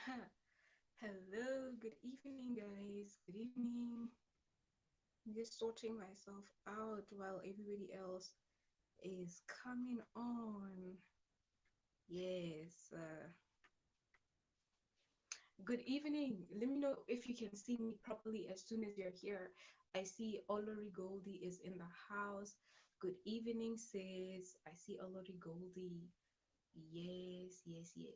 Hello, good evening, guys. Good evening. I'm just sorting myself out while everybody else is coming on. Yes. Good evening. Let me know if you can see me properly as soon as you're here. I see Olori Goldie is in the house. Good evening, sis. I see Olori Goldie. Yes, yes, yes.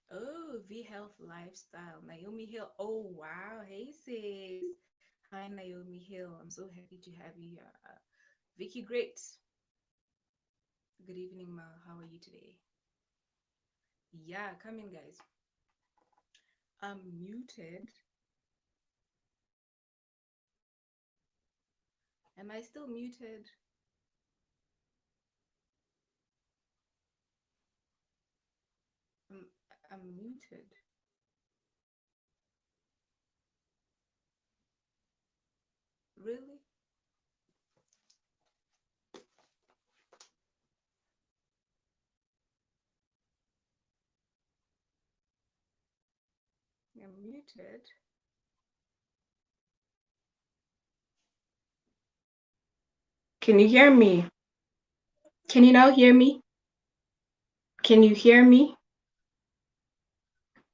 Oh, V Health Lifestyle. Naomi Hill. Oh, wow. Hey, sis. Hi, Naomi Hill. I'm so happy to have you here. Vicky Great. Good evening, Ma. How are you today? Yeah, come in, guys. I'm muted. Am I still muted? I'm, I'm muted. Really? I'm muted. Can you hear me? Can you now hear me? Can you hear me?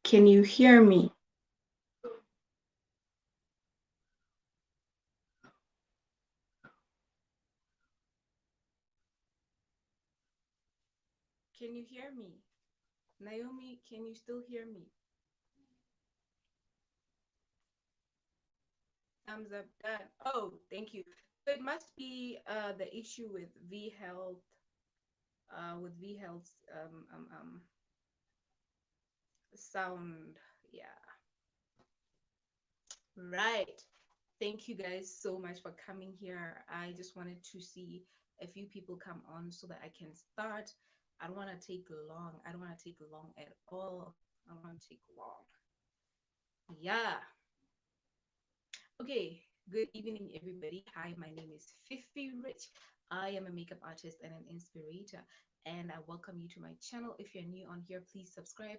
Can you hear me? Can you hear me? Naomi, can you still hear me? Thumbs up, done. Oh, thank you. So it must be the issue with V Health, with V Health's sound. Yeah, right. Thank you guys so much for coming here. I just wanted to see a few people come on so that I can start. I don't want to take long. I don't want to take long at all. I don't want to take long. Yeah. Okay, good evening, everybody. Hi, my name is Fifi Rich. I am a makeup artist and an inspirator, and I welcome you to my channel. If you're new on here, please subscribe,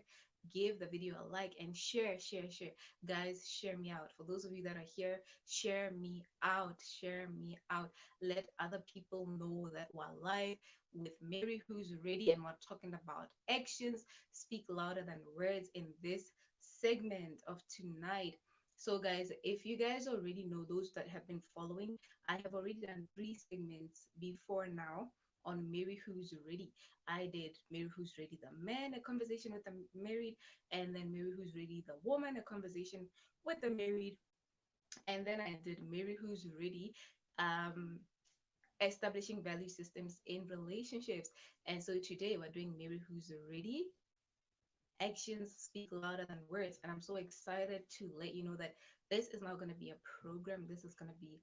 give the video a like, and share, share, share. Guys, share me out. For those of you that are here, share me out, share me out. Let other people know that we're live with Mary Who's Ready, and we're talking about actions speak louder than words in this segment of tonight. So, guys, if you guys already know, those that have been following, I have already done 3 segments before now on Mary Who's Ready. I did Mary Who's Ready, the man, a conversation with the married, and then Mary Who's Ready, the woman, a conversation with the married, and then I did Mary Who's Ready, um, establishing value systems in relationships. And so today we're doing Mary Who's Ready, actions speak louder than words. And I'm so excited to let you know that this is not going to be a program. This is going to be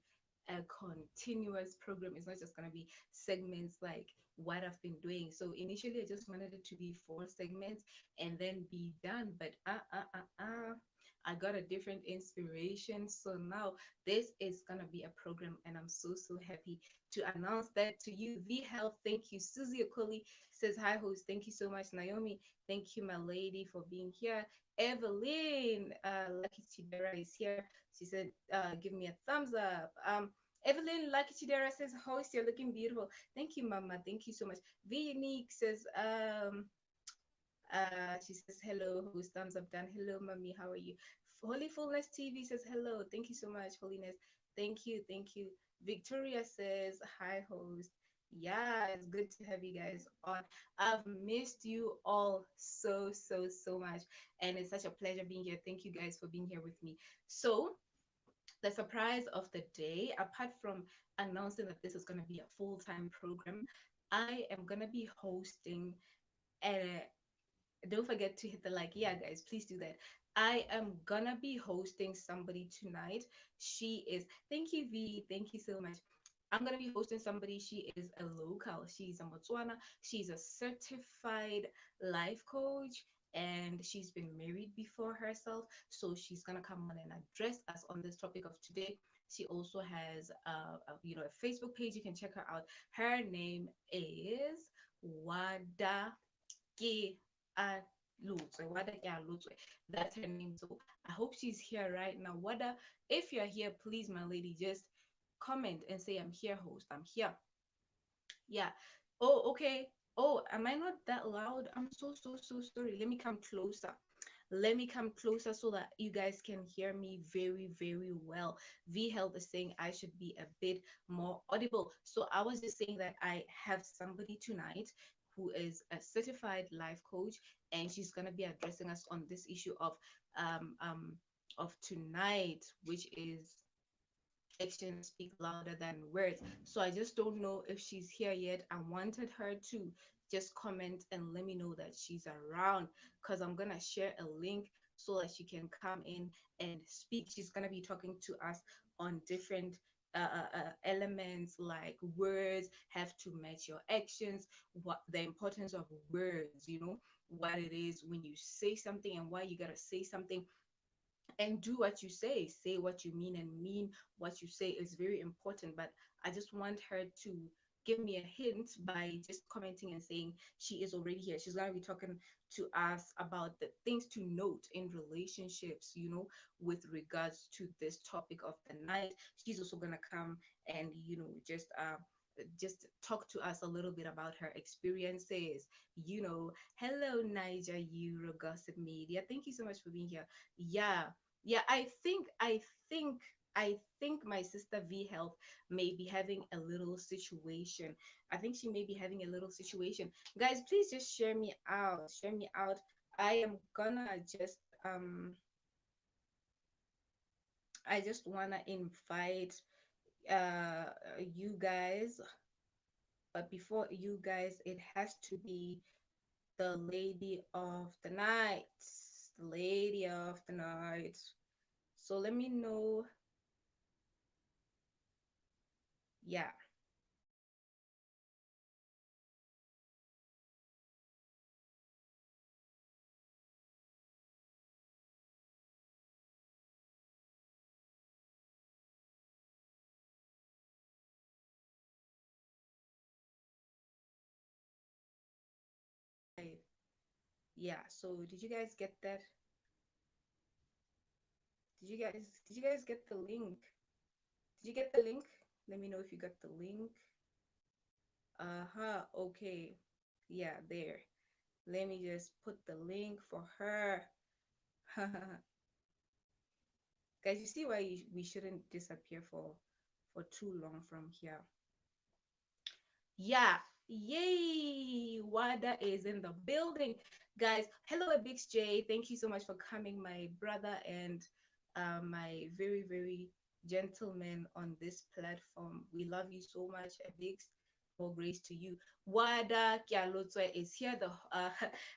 a continuous program. It's not just going to be segments like what I've been doing. So initially, I just wanted it to be 4 segments and then be done. But I got a different inspiration. So now this is going to be a program. And I'm so, so happy to announce that to you. V Health, thank you. Susie Okoli says, hi, host. Thank you so much. Naomi, thank you, my lady, for being here. Evelyn, Lucky Chidera is here. She said, give me a thumbs up. Evelyn Lucky Chidera says, host, you're looking beautiful. Thank you, Mama. Thank you so much. V Unique says, she says, hello, host, thumbs up done. Hello, mommy, how are you? Holy Fullness TV says, hello. Thank you so much, Holiness. Thank you, thank you. Victoria says, hi, host. Yeah, it's good to have you guys on. I've missed you all so, so, so much. And it's such a pleasure being here. Thank you guys for being here with me. So, the surprise of the day, apart from announcing that this is going to be a full time program, I am going to be hosting a, don't forget to hit the like. Yeah, guys, please do that. I am gonna be hosting somebody tonight. She is, thank you, V. Thank you so much. I'm gonna be hosting somebody. She is a local. She's a Botswana. She's a certified life coach and she's been married before herself. So she's gonna come on and address us on this topic of today. She also has a Facebook page. You can check her out. Her name is Wada Kealotswe. Wada Kealotswe. That's her name. So I hope she's here right now. Wada, if you're here, please, my lady, just comment and say, I'm here, host. I'm here. Yeah. Oh, okay. Oh, am I not that loud? I'm so sorry. Let me come closer. Let me come closer so that you guys can hear me very well. V Health is saying I should be a bit more audible. So I was just saying that I have somebody tonight who is a certified life coach, and she's gonna be addressing us on this issue um um of tonight, which is actions speak louder than words. So I just don't know if she's here yet. I wanted her to just comment and let me know that she's around, because I'm gonna share a link so that she can come in and speak. She's gonna be talking to us on different elements, like words have to match your actions, what the importance of words, what it is when you say something and why you gotta say something and do what you say what you mean, and mean what you say is very important. But I just want her to give me a hint by just commenting and saying she is already here. She's going to be talking to us about the things to note in relationships, with regards to this topic of the night. She's also going to come and just talk to us a little bit about her experiences. Hello, Niger Euro Gossip Media, thank you so much for being here. Yeah, yeah, I think my sister V Health may be having a little situation. I think she may be having a little situation. Guys, please just share me out. Share me out. I am gonna just I just wanna invite you guys, but before you guys, it has to be the lady of the night. The lady of the night. So let me know. Yeah. Yeah, so did you guys get that? Did you guys get the link? Did you get the link? Let me know if you got the link. Uh-huh. Okay. Yeah, there. Let me just put the link for her. Guys, you see why we shouldn't disappear for too long from here. Yeah. Yay! Wada is in the building. Guys, hello, Bix J. Thank you so much for coming, my brother, and my very gentleman on this platform. We love you so much, Bix. More grace to you. Wada Kealotswe is here. The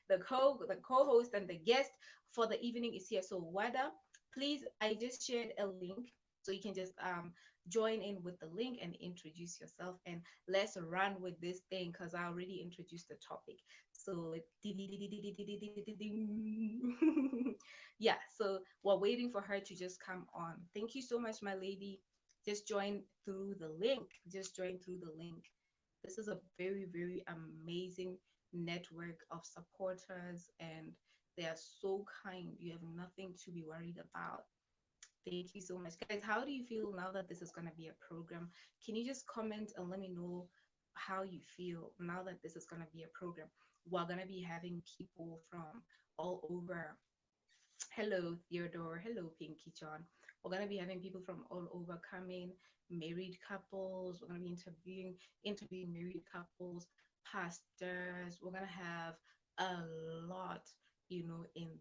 the co-host and the guest for the evening is here. So Wada, please, I just shared a link, so you can just join in with the link and introduce yourself, and let's run with this thing because I already introduced the topic. So yeah, so we're waiting for her to just come on. Thank you so much, my lady. Just join through the link. Just join through the link. This is a very amazing network of supporters, and they are so kind. You have nothing to be worried about. Thank you so much. Guys, how do you feel now that this is going to be a program? Can you just comment and let me know how you feel now that this is going to be a program? We're going to be having people from all over. Hello, Theodore. Hello, Pinky John. We're going to be having people from all over coming, married couples. We're going to be interviewing married couples, pastors. We're going to have a lot, in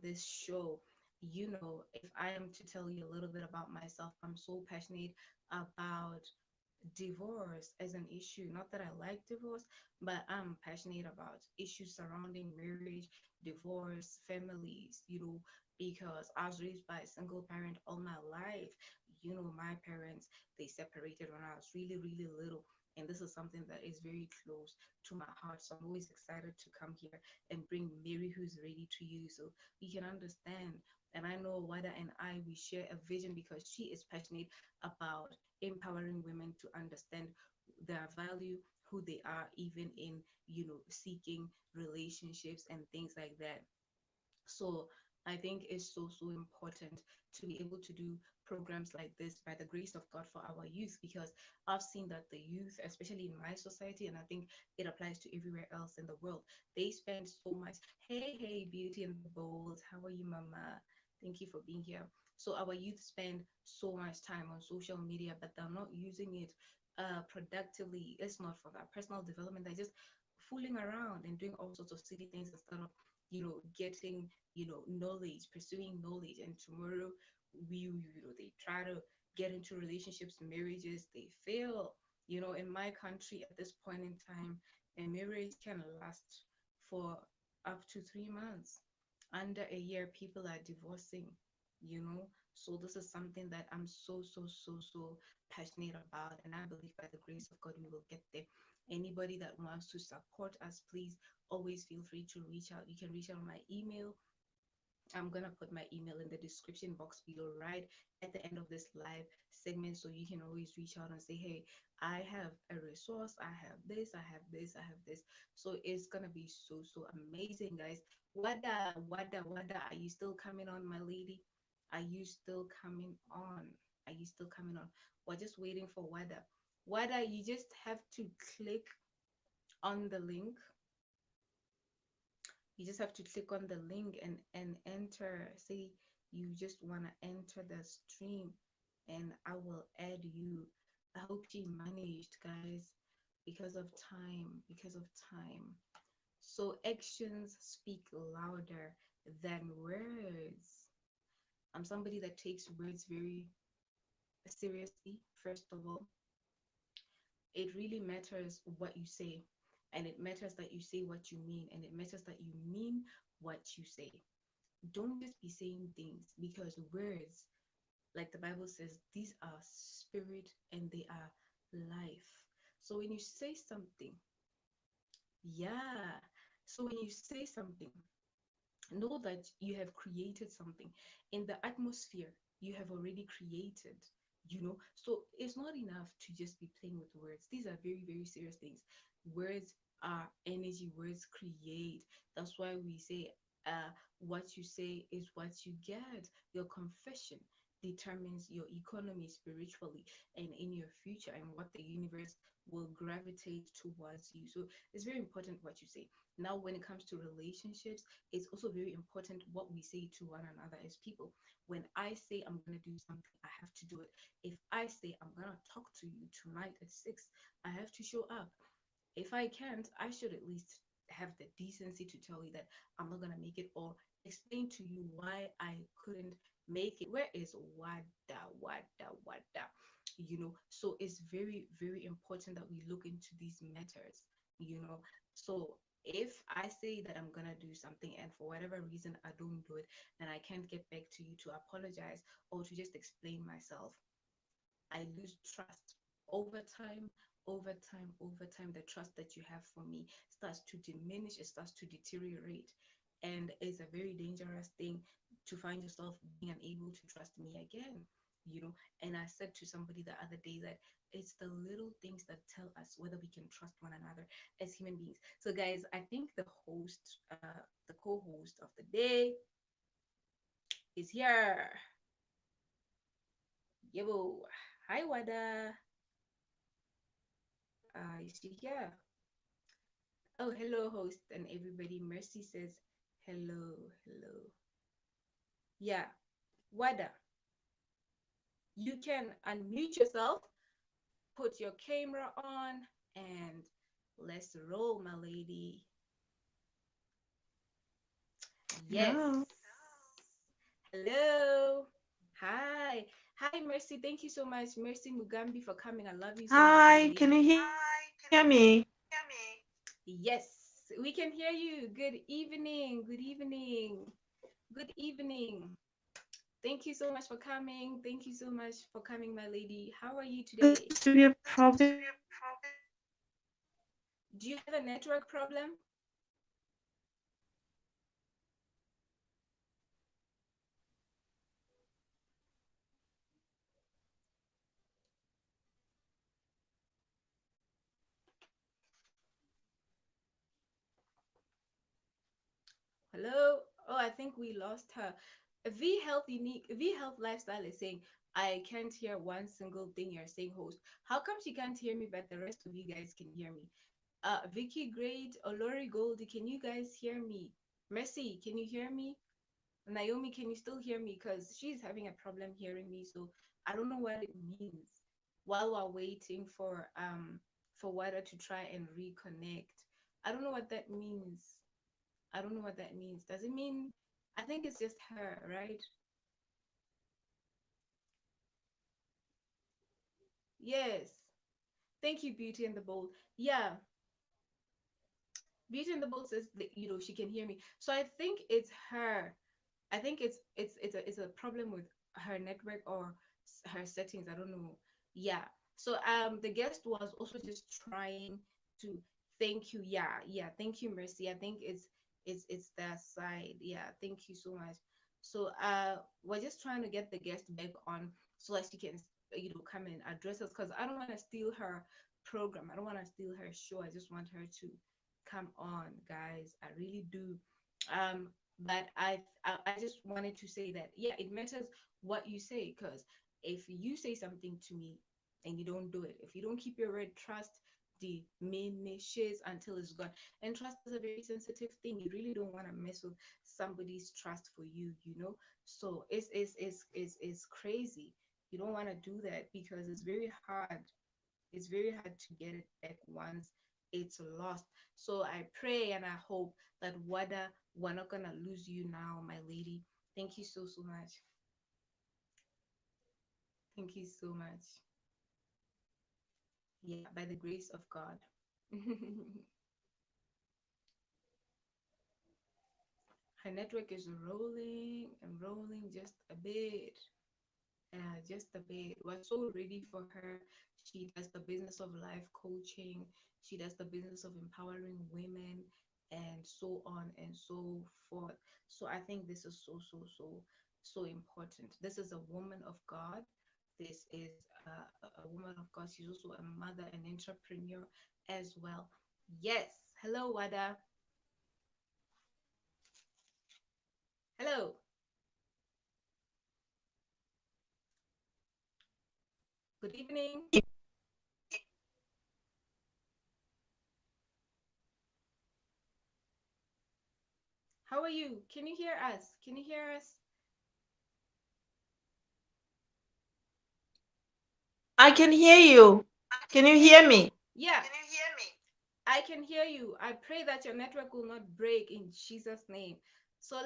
this show. If I am to tell you a little bit about myself, I'm so passionate about divorce as an issue. Not that I like divorce, but I'm passionate about issues surrounding marriage, divorce, families, because I was raised by a single parent all my life. My parents, they separated when I was really little. And this is something that is very close to my heart. So I'm always excited to come here and bring Mary who's ready to you so we can understand. And I know Wada and I, we share a vision because she is passionate about empowering women to understand their value, who they are, even in, seeking relationships and things like that. So I think it's so important to be able to do programs like this by the grace of God for our youth, because I've seen that the youth, especially in my society, and I think it applies to everywhere else in the world, they spend so much. Hey, beauty in the bold. How are you, mama? Thank you for being here. So our youth spend so much time on social media, but they're not using it productively. It's not for their personal development. They're just fooling around and doing all sorts of silly things instead of getting knowledge, pursuing knowledge. And tomorrow they try to get into relationships, marriages, they fail. In my country at this point in time, a marriage can last for up to 3 months. Under a year, people are divorcing. So this is something that I'm so passionate about, and I believe by the grace of God we will get there. Anybody that wants to support us, please always feel free to reach out. You can reach out on my email. I'm going to put my email in the description box below right at the end of this live segment. So you can always reach out and say, hey, I have a resource. I have this, I have this, I have this. So it's going to be so amazing, guys. Wada, are you still coming on, my lady? Are you still coming on? Are you still coming on? We're just waiting for Wada. Wada, you just have to click on the link. You just have to click on the link and enter. Say you just want to enter the stream, and I will add you. I hope she managed, guys, because of time. So actions speak louder than words. I'm somebody that takes words very seriously. First of all, it really matters what you say, and it matters that you say what you mean, and it matters that you mean what you say. Don't just be saying things, because words, like the Bible says, these are spirit and they are life. So when you say something, yeah, so when you say something, know that you have created something in the atmosphere. You have already created, so it's not enough to just be playing with words. These are very serious things. Words are energy. Words create. That's why we say, what you say is what you get. Your confession determines your economy spiritually and in your future, and what the universe will gravitate towards you. So it's very important what you say. Now when it comes to relationships, it's also very important what we say to one another as people. When I say I'm going to do something, I have to do it. If I say I'm going to talk to you tonight at 6, I have to show up. If I can't, I should at least have the decency to tell you that I'm not going to make it, or explain to you why I couldn't make it. Where is Wada? So it's very important that we look into these matters, So if I say that I'm gonna do something, and for whatever reason I don't do it, and I can't get back to you to apologize or to just explain myself, I lose trust. Over time, the trust that you have for me starts to diminish, it starts to deteriorate. And it's a very dangerous thing to find yourself being unable to trust me again. And I said to somebody the other day that it's the little things that tell us whether we can trust one another as human beings. So, guys, I think the co-host of the day is here. Yebo. Hi, Wada. Is she here? Oh, hello, host and everybody. Mercy says hello. Yeah, Wada, you can unmute yourself, put your camera on, and let's roll, my lady. Yes. Hello. Hello. Hi. Hi, Mercy. Thank you so much, Mercy Mugambi, for coming. I love you so much, my Hi, can lady. you hear me? Yes, we can hear you. Good evening. Good evening. Good evening. Thank you so much for coming. Thank you so much for coming, my lady. How are you This today? to be a problem. Do you have a network problem? Hello? Oh, I think we lost her. V Health Lifestyle is saying, I can't hear one single thing you're saying, host. How come she can't hear me, but the rest of you guys can hear me? Vicky Great, Olori Goldie, can you guys hear me? Mercy, can you hear me? Naomi, can you still hear me? Because she's having a problem hearing me, so I don't know what it means. While we're waiting for Wada to try and reconnect, I don't know what that means. I don't know what that means. Does it mean? I think it's just her, right? Yes. Thank you, Beauty and the Bold. Yeah, Beauty and the Bold says that, she can hear me. So I think it's her. I think it's a problem with her network or her settings. I don't know. Yeah. So the guest was also just trying to thank you. Yeah, yeah. Thank you, Mercy. I think it's that side. Yeah. Thank you so much. So we're just trying to get the guest back on so that she can come and address us because I don't want to steal her program. I don't want to steal her show. I just want her to come on, guys. I really do. But I just wanted to say that yeah, it matters what you say because if you say something to me and you don't do it, if you don't keep your word, trust diminishes until it's gone. And trust is a very sensitive thing. You really don't want to mess with somebody's trust for you. So it's crazy. You don't want to do that because it's very hard. It's very hard to get it back once it's lost. So I pray and I hope that Wada, we're not gonna lose you now, my lady. Thank you so much. Thank you so much. Yeah, by the grace of God. Her network is rolling and rolling just a bit. Just a bit. We're so ready for her. She does the business of life coaching. She does the business of empowering women and so on and so forth. So I think this is so important. This is a woman of God. This is a woman of God. She's also a mother and entrepreneur as well. Yes. Hello, Wada. Hello. Good evening. How are you? Can you hear us? Can you hear us? I can hear you. Can you hear me? Yeah. I can hear you. I pray that your network will not break in Jesus' name. So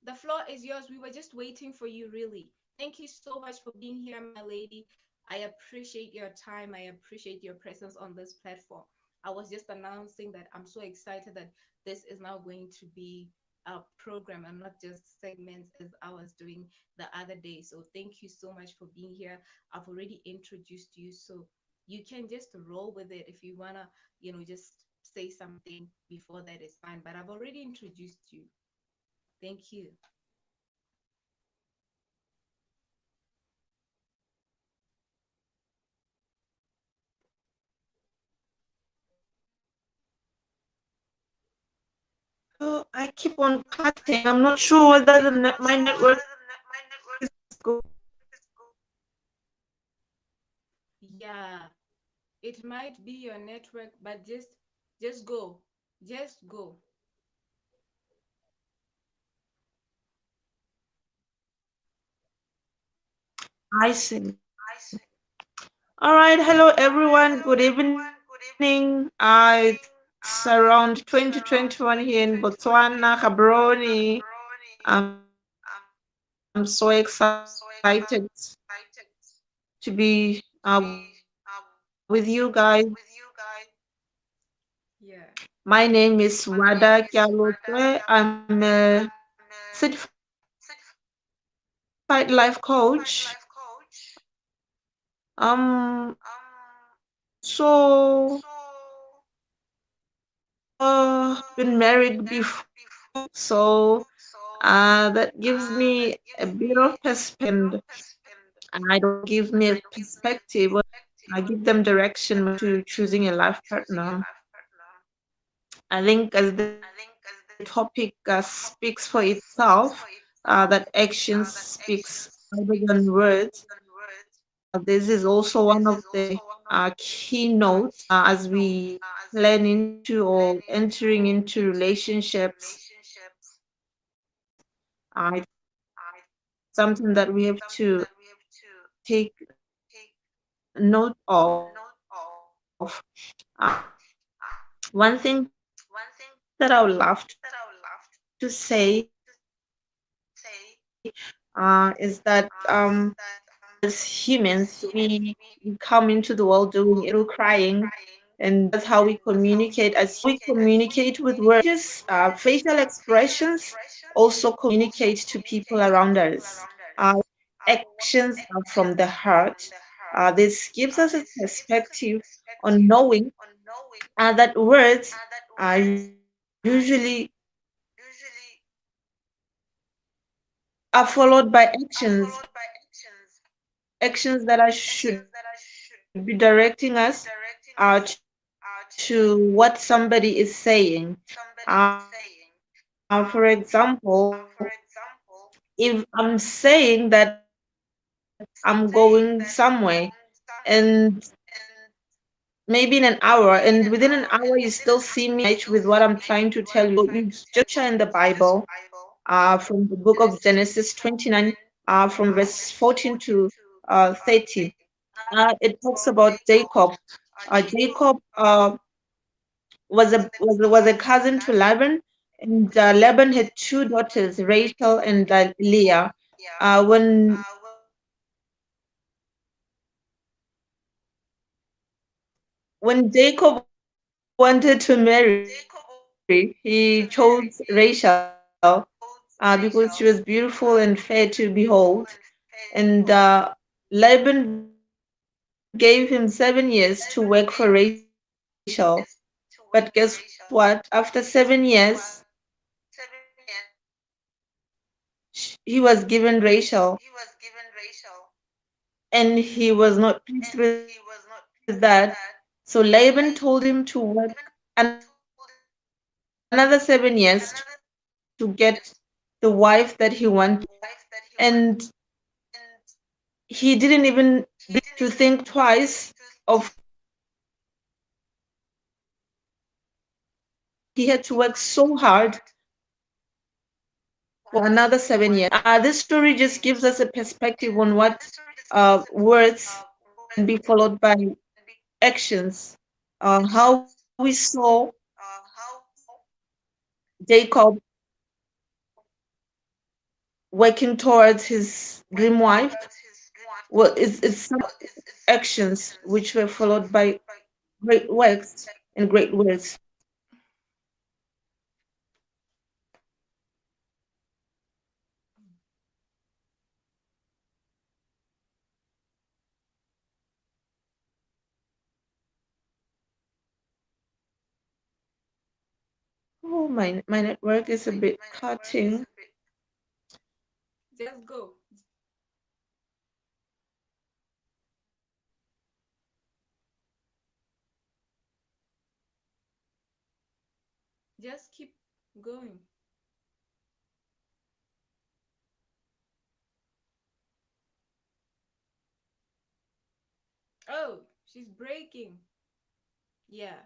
the floor is yours. We were just waiting for you, really. Thank you so much for being here, my lady. I appreciate your time. I appreciate your presence on this platform. I was just announcing that I'm so excited that this is now going to be a program and not just segments as I was doing the other day. So thank you so much for being here. I've already introduced you, so you can just roll with it if you wanna, just say something before that is fine. But I've already introduced you. Thank you. Oh, I keep on cutting. I'm not sure whether my network is good. Yeah, it might be your network, but just go. Just go. I see. All right. Hello, everyone. Good evening. It's around 2021 here in Botswana, Gaborone. I'm so excited to be with you guys. Yeah. My name is Wada Kealotswe. I'm a certified life coach. Um, so been married before, so that gives me a bit of perspective, and I don't give me a perspective, but I give them direction when it comes to choosing a life partner. I think as the topic speaks for itself, that action speaks louder than words. This is also one of the keynotes as we plan into or entering into relationships. It's something that we have to take note of. One thing that I would love to say is that as humans, we come into the world doing it through crying, and that's how we communicate as humans. Not just facial expressions, also communicate to people around us. Actions are from the heart. This gives us a perspective on knowing that words are usually are followed by actions that are should be directing us to what somebody is saying. For example, if I'm saying that I'm going somewhere, and maybe in an hour, and within an hour you still see me match with what I'm trying to tell you. So you just read a scripture in the Bible from the book of Genesis 29, from verse 14 to 30. It talks about Jacob. Jacob was a cousin to Laban, and Laban had two daughters, Rachel and Leah. When Jacob wanted to marry, he chose Rachel because she was beautiful and fair to behold. And Laban gave him 7 years to work for Rachel. But guess what? After 7 years, he was given Rachel, and he was not pleased with that. So Laban told him to work another 7 years to get the wife that he wanted. And he didn't even breathe to think twice of he had to work so hard for another 7 years. This story just gives us a perspective on what words can be followed by actions. How we saw Jacob working towards his dream wife. Well, it's some actions which were followed by great works and great words. Oh, my network is a bit cutting. Just go. Just keep going. Oh, she's breaking. Yeah.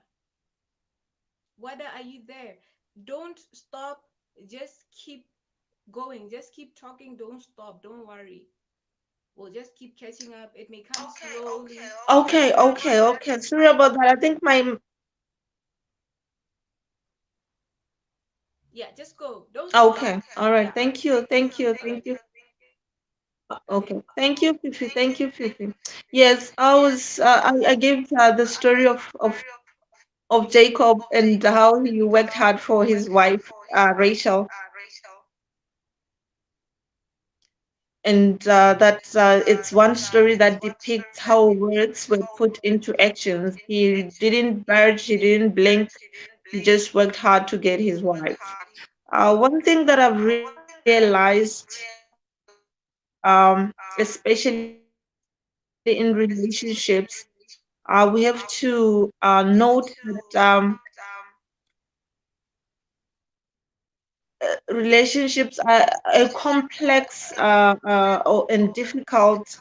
Wada, are you there? Don't stop. Just keep going. Just keep talking. Don't stop. Don't worry. We'll just keep catching up. It may come slowly. Okay. Sorry about that. I think my Yeah, just go. Don't stop. okay. All right. Yeah. Thank All right. you. Okay. Okay. Thank you, Fifi. Thank you, Fifi. Yes, I gave the story of Jacob and how he worked hard for his wife, Rachel, and that it's one story that depicts how words were put into actions. He didn't budge, he didn't blink. He just worked hard to get his wife. One thing that I've realized, especially in relationships, we have to note that relationships are a complex and difficult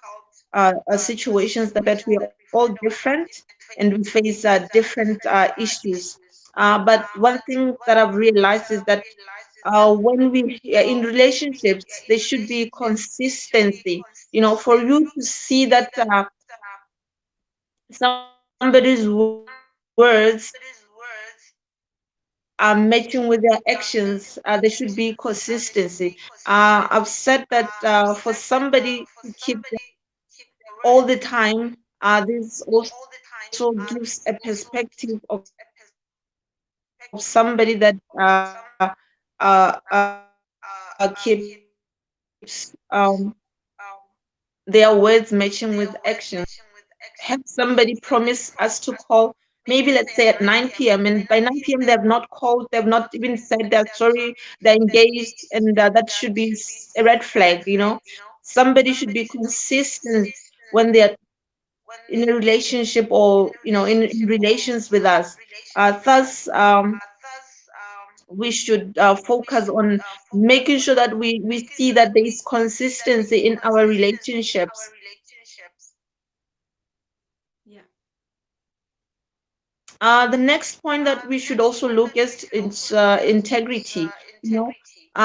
situations that we are all different and we face different issues. But one thing that I've realized is that when we in relationships, there should be consistency. You know, for you to see that somebody's words are matching with their actions, there should be consistency. I've said that for somebody to keep their word all the time, this also gives a perspective of somebody that keeps their words matching with actions. Have somebody promise us to call, maybe let's say at 9 p.m. and by 9 p.m. they have not called, they have not even said they're sorry, they're engaged, and that should be a red flag, you know. Somebody should be consistent when they're in a relationship or in relations with us. Thus, we should focus on making sure that we see that there is consistency in our relationships. Yeah. The next point that we should also look at is integrity. You know,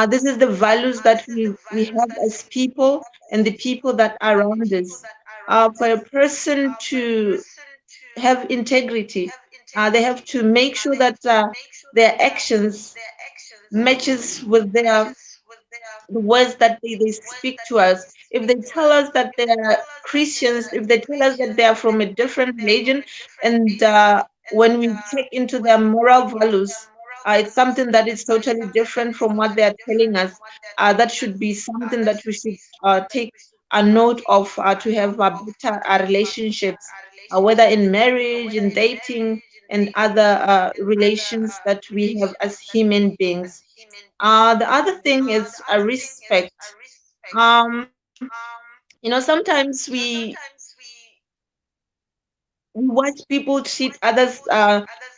this is the values that we have as people and the people that are around us. For a person to have integrity, they have to make sure that their actions matches with their the words that they speak to us. If they tell us that they are Christians, if they tell us that they are from a different religion, and when we check into their moral values, it's something that is totally different from what they are telling us. That should be something that we should take a note of to have better relationships, whether in marriage, in dating, and other relations that we have as human beings. The other thing is respect. Um, sometimes we watch people treat others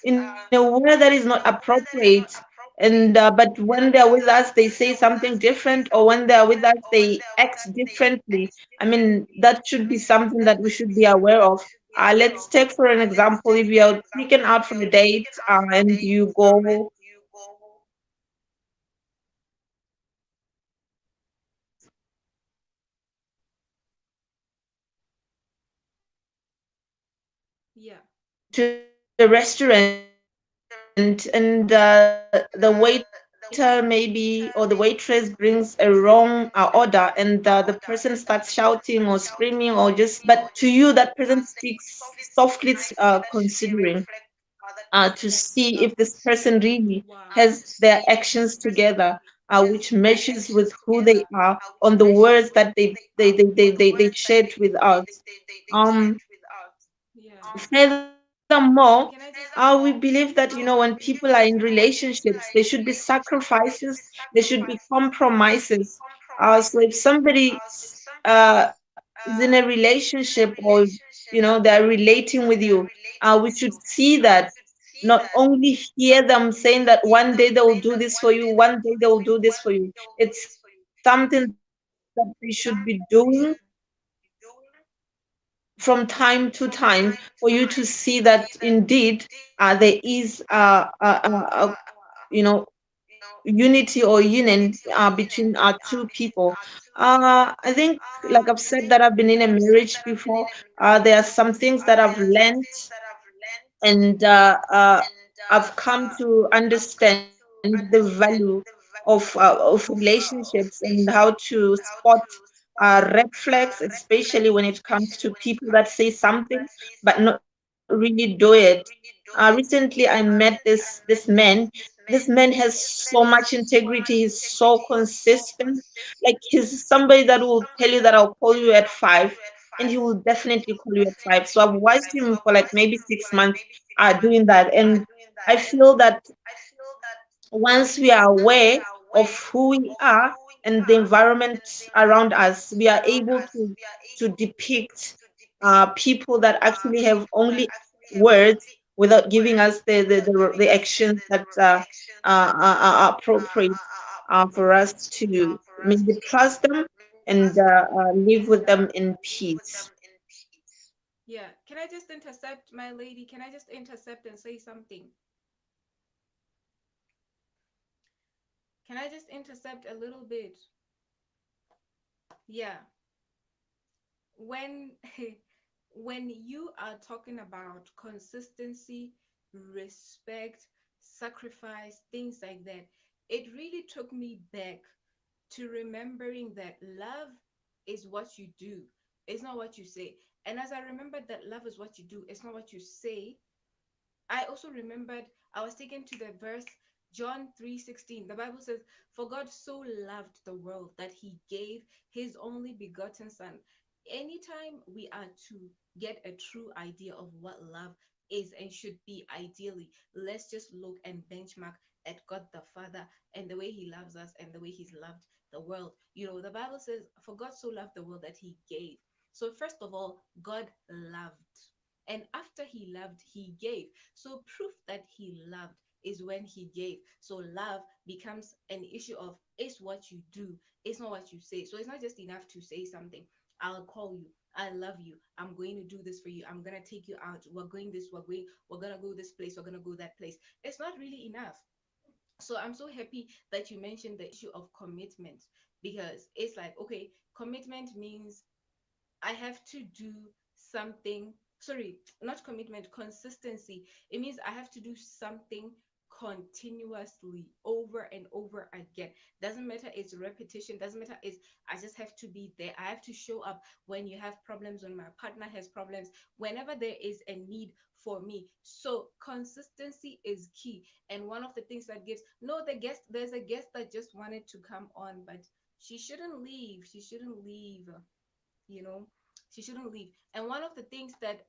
in a way that is not appropriate, and but when they're with us, they say something different, or when they're with us, they act differently. I mean, that should be something that we should be aware of. Let's take for an example, if you're taken out for a date and you go Yeah. to the restaurant and the waiter maybe or the waitress brings a wrong order, and the person starts shouting or screaming or just but to you that person speaks softly considering to see if this person really Wow. has their actions together, which matches with who they are on the words that they shared with us. Um, Yeah. Furthermore, Can I we just believe that when people are in relationships, there should be sacrifices, there should be compromises. So if somebody is in a relationship or they're relating with you, we should see that, not only hear them saying that one day they will do this for you, one day they will do this for you. It's something that we should be doing from time to time for you to see that indeed there is you know unity or union between our two people. I think, like I've said, that I've been in a marriage before. There are some things that I've learned, and I've come to understand the value of relationships and how to spot red flags, especially when it comes to people that say something but not really do it. Recently, I met this man. This man has so much integrity. He's so consistent. Like, he's somebody that will tell you that I'll call you at 5, and he will definitely call you at 5. So I've watched him for like maybe 6 months doing that. And I feel that once we are aware of who we are and the environment around us, we are able to depict people that actually have only words without giving us the actions that are appropriate for us to maybe trust them and live with them in peace. Yeah. Can I just intercept, my lady? Can I just intercept and say something? Can I just intercept a little bit? Yeah. When when you are talking about consistency, respect, sacrifice, things like that, it really took me back to remembering that love is what you do, it's not what you say. And as I remembered that love is what you do, it's not what you say, I also remembered, I was taken to the verse John 3:16. The Bible says, "For God so loved the world that he gave his only begotten son." Anytime we are to get a true idea of what love is and should be ideally, let's just look and benchmark at God the Father and the way he loves us and the way he's loved the world. The Bible says, "For God so loved the world that he gave." So first of all, God loved. And after he loved, he gave. So proof that he loved is when he gave. So love becomes an issue of, it's what you do, it's not what you say. So it's not just enough to say something. I'll call you, I love you, I'm going to do this for you, I'm gonna take you out, we're gonna go this place, we're gonna go that place. It's not really enough. So I'm so happy that you mentioned the issue of commitment, because it's like, okay, commitment means I have to do something. Sorry, not commitment, consistency. It means I have to do something continuously over and over again. Doesn't matter it's repetition, doesn't matter it's, I just have to be there. I have to show up when you have problems, when my partner has problems, whenever there is a need for me. So consistency is key. And one of the things that gives, no, there's a guest that just wanted to come on, but she shouldn't leave. You know she shouldn't leave. And one of the things that,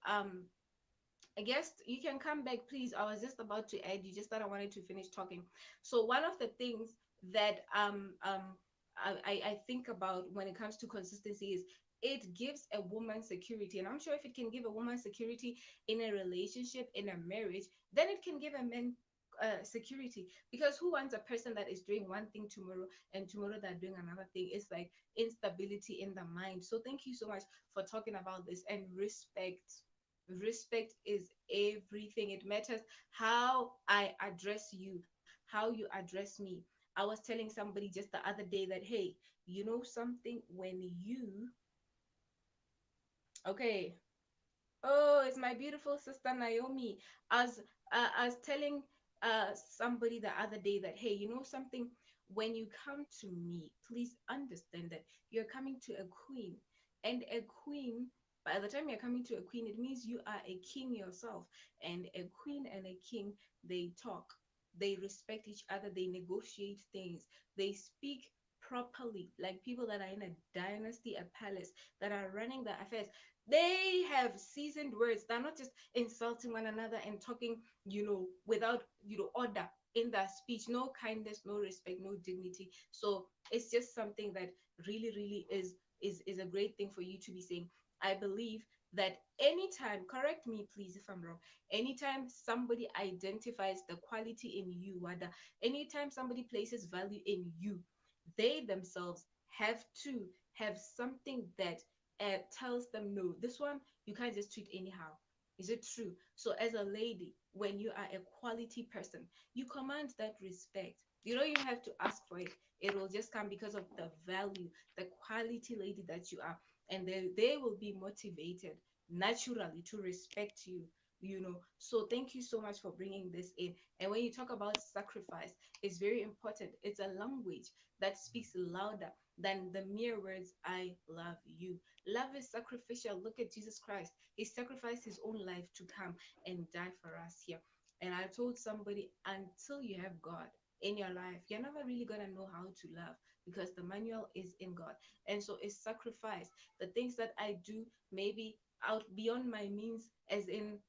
I guess you can come back, please. I was just about to add, you just thought I wanted to finish talking. So one of the things that, I think about when it comes to consistency is, it gives a woman security. And I'm sure if it can give a woman security in a relationship, in a marriage, then it can give a man security. Because who wants a person that is doing one thing tomorrow and tomorrow they're doing another thing? It's like instability in the mind. So thank you so much for talking about this. And respect is everything. It matters how I address you, how you address me. I was telling somebody just the other day that, hey, you know something, when you, okay, oh, it's my beautiful sister Naomi. I was telling somebody the other day that, hey, you know something? When you come to me, please understand that you're coming to a queen. And a queen, by the time you're coming to a queen, it means you are a king yourself. And a queen and a king, they talk, they respect each other, they negotiate things, they speak properly, like people that are in a dynasty, a palace, that are running the affairs. They have seasoned words. They're not just insulting one another and talking, without, order in their speech. No kindness, no respect, no dignity. So it's just something that really, really is a great thing for you to be saying. I believe that anytime, correct me please if I'm wrong, anytime somebody identifies the quality in you, Wada, anytime somebody places value in you, they themselves have to have something that tells them, no, this one you can't just treat anyhow. Is it true? So as a lady, when you are a quality person, you command that respect. You don't even have to ask for it. It will just come because of the value, the quality lady that you are. And they will be motivated naturally to respect you. So thank you so much for bringing this in. And when you talk about sacrifice, it's very important. It's a language that speaks louder than the mere words, I love you. Love is sacrificial. Look at Jesus Christ. He sacrificed his own life to come and die for us here. And I told somebody, until you have God in your life, you're never really going to know how to love, because the manual is in God. And so it's sacrifice. The things that I do, maybe out beyond my means, as in,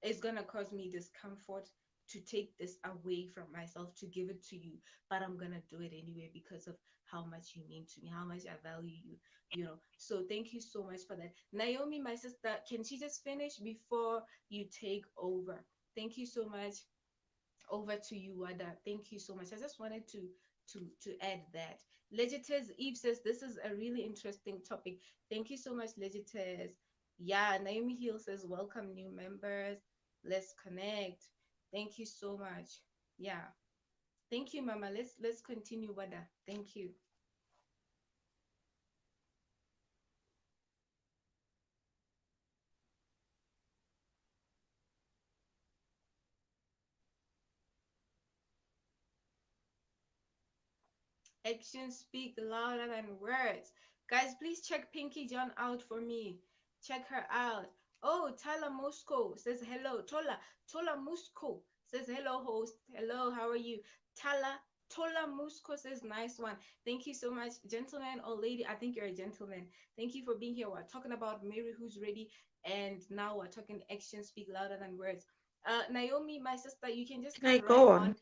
it's going to cause me discomfort. to take this away from myself to give it to you, but I'm gonna do it anyway because of how much you mean to me, how much I value you, you know. So thank you so much for that. Naomi, my sister, can she just finish before you take over? Thank you so much. Over to you, Wada. Thank you so much. I just wanted to add that. Legites Eve says this is a really interesting topic. Thank you so much, Legites. Yeah, Naomi Hill says welcome new members. Let's connect. Thank you so much. Yeah. Thank you, Mama. Let's continue, Wada. Thank you. Actions speak louder than words. Guys, please check Pinky John out for me. Check her out. Oh, Tyler Moscow says hello. Tola Moscow says hello, host. Hello, how are you? Tola Moscow says nice one. Thank you so much, gentleman or lady. I think you're a gentleman. Thank you for being here. We're talking about Mary who's ready, and now we're talking actions speak louder than words. Naomi, my sister, you can just Okay, ride go on. on.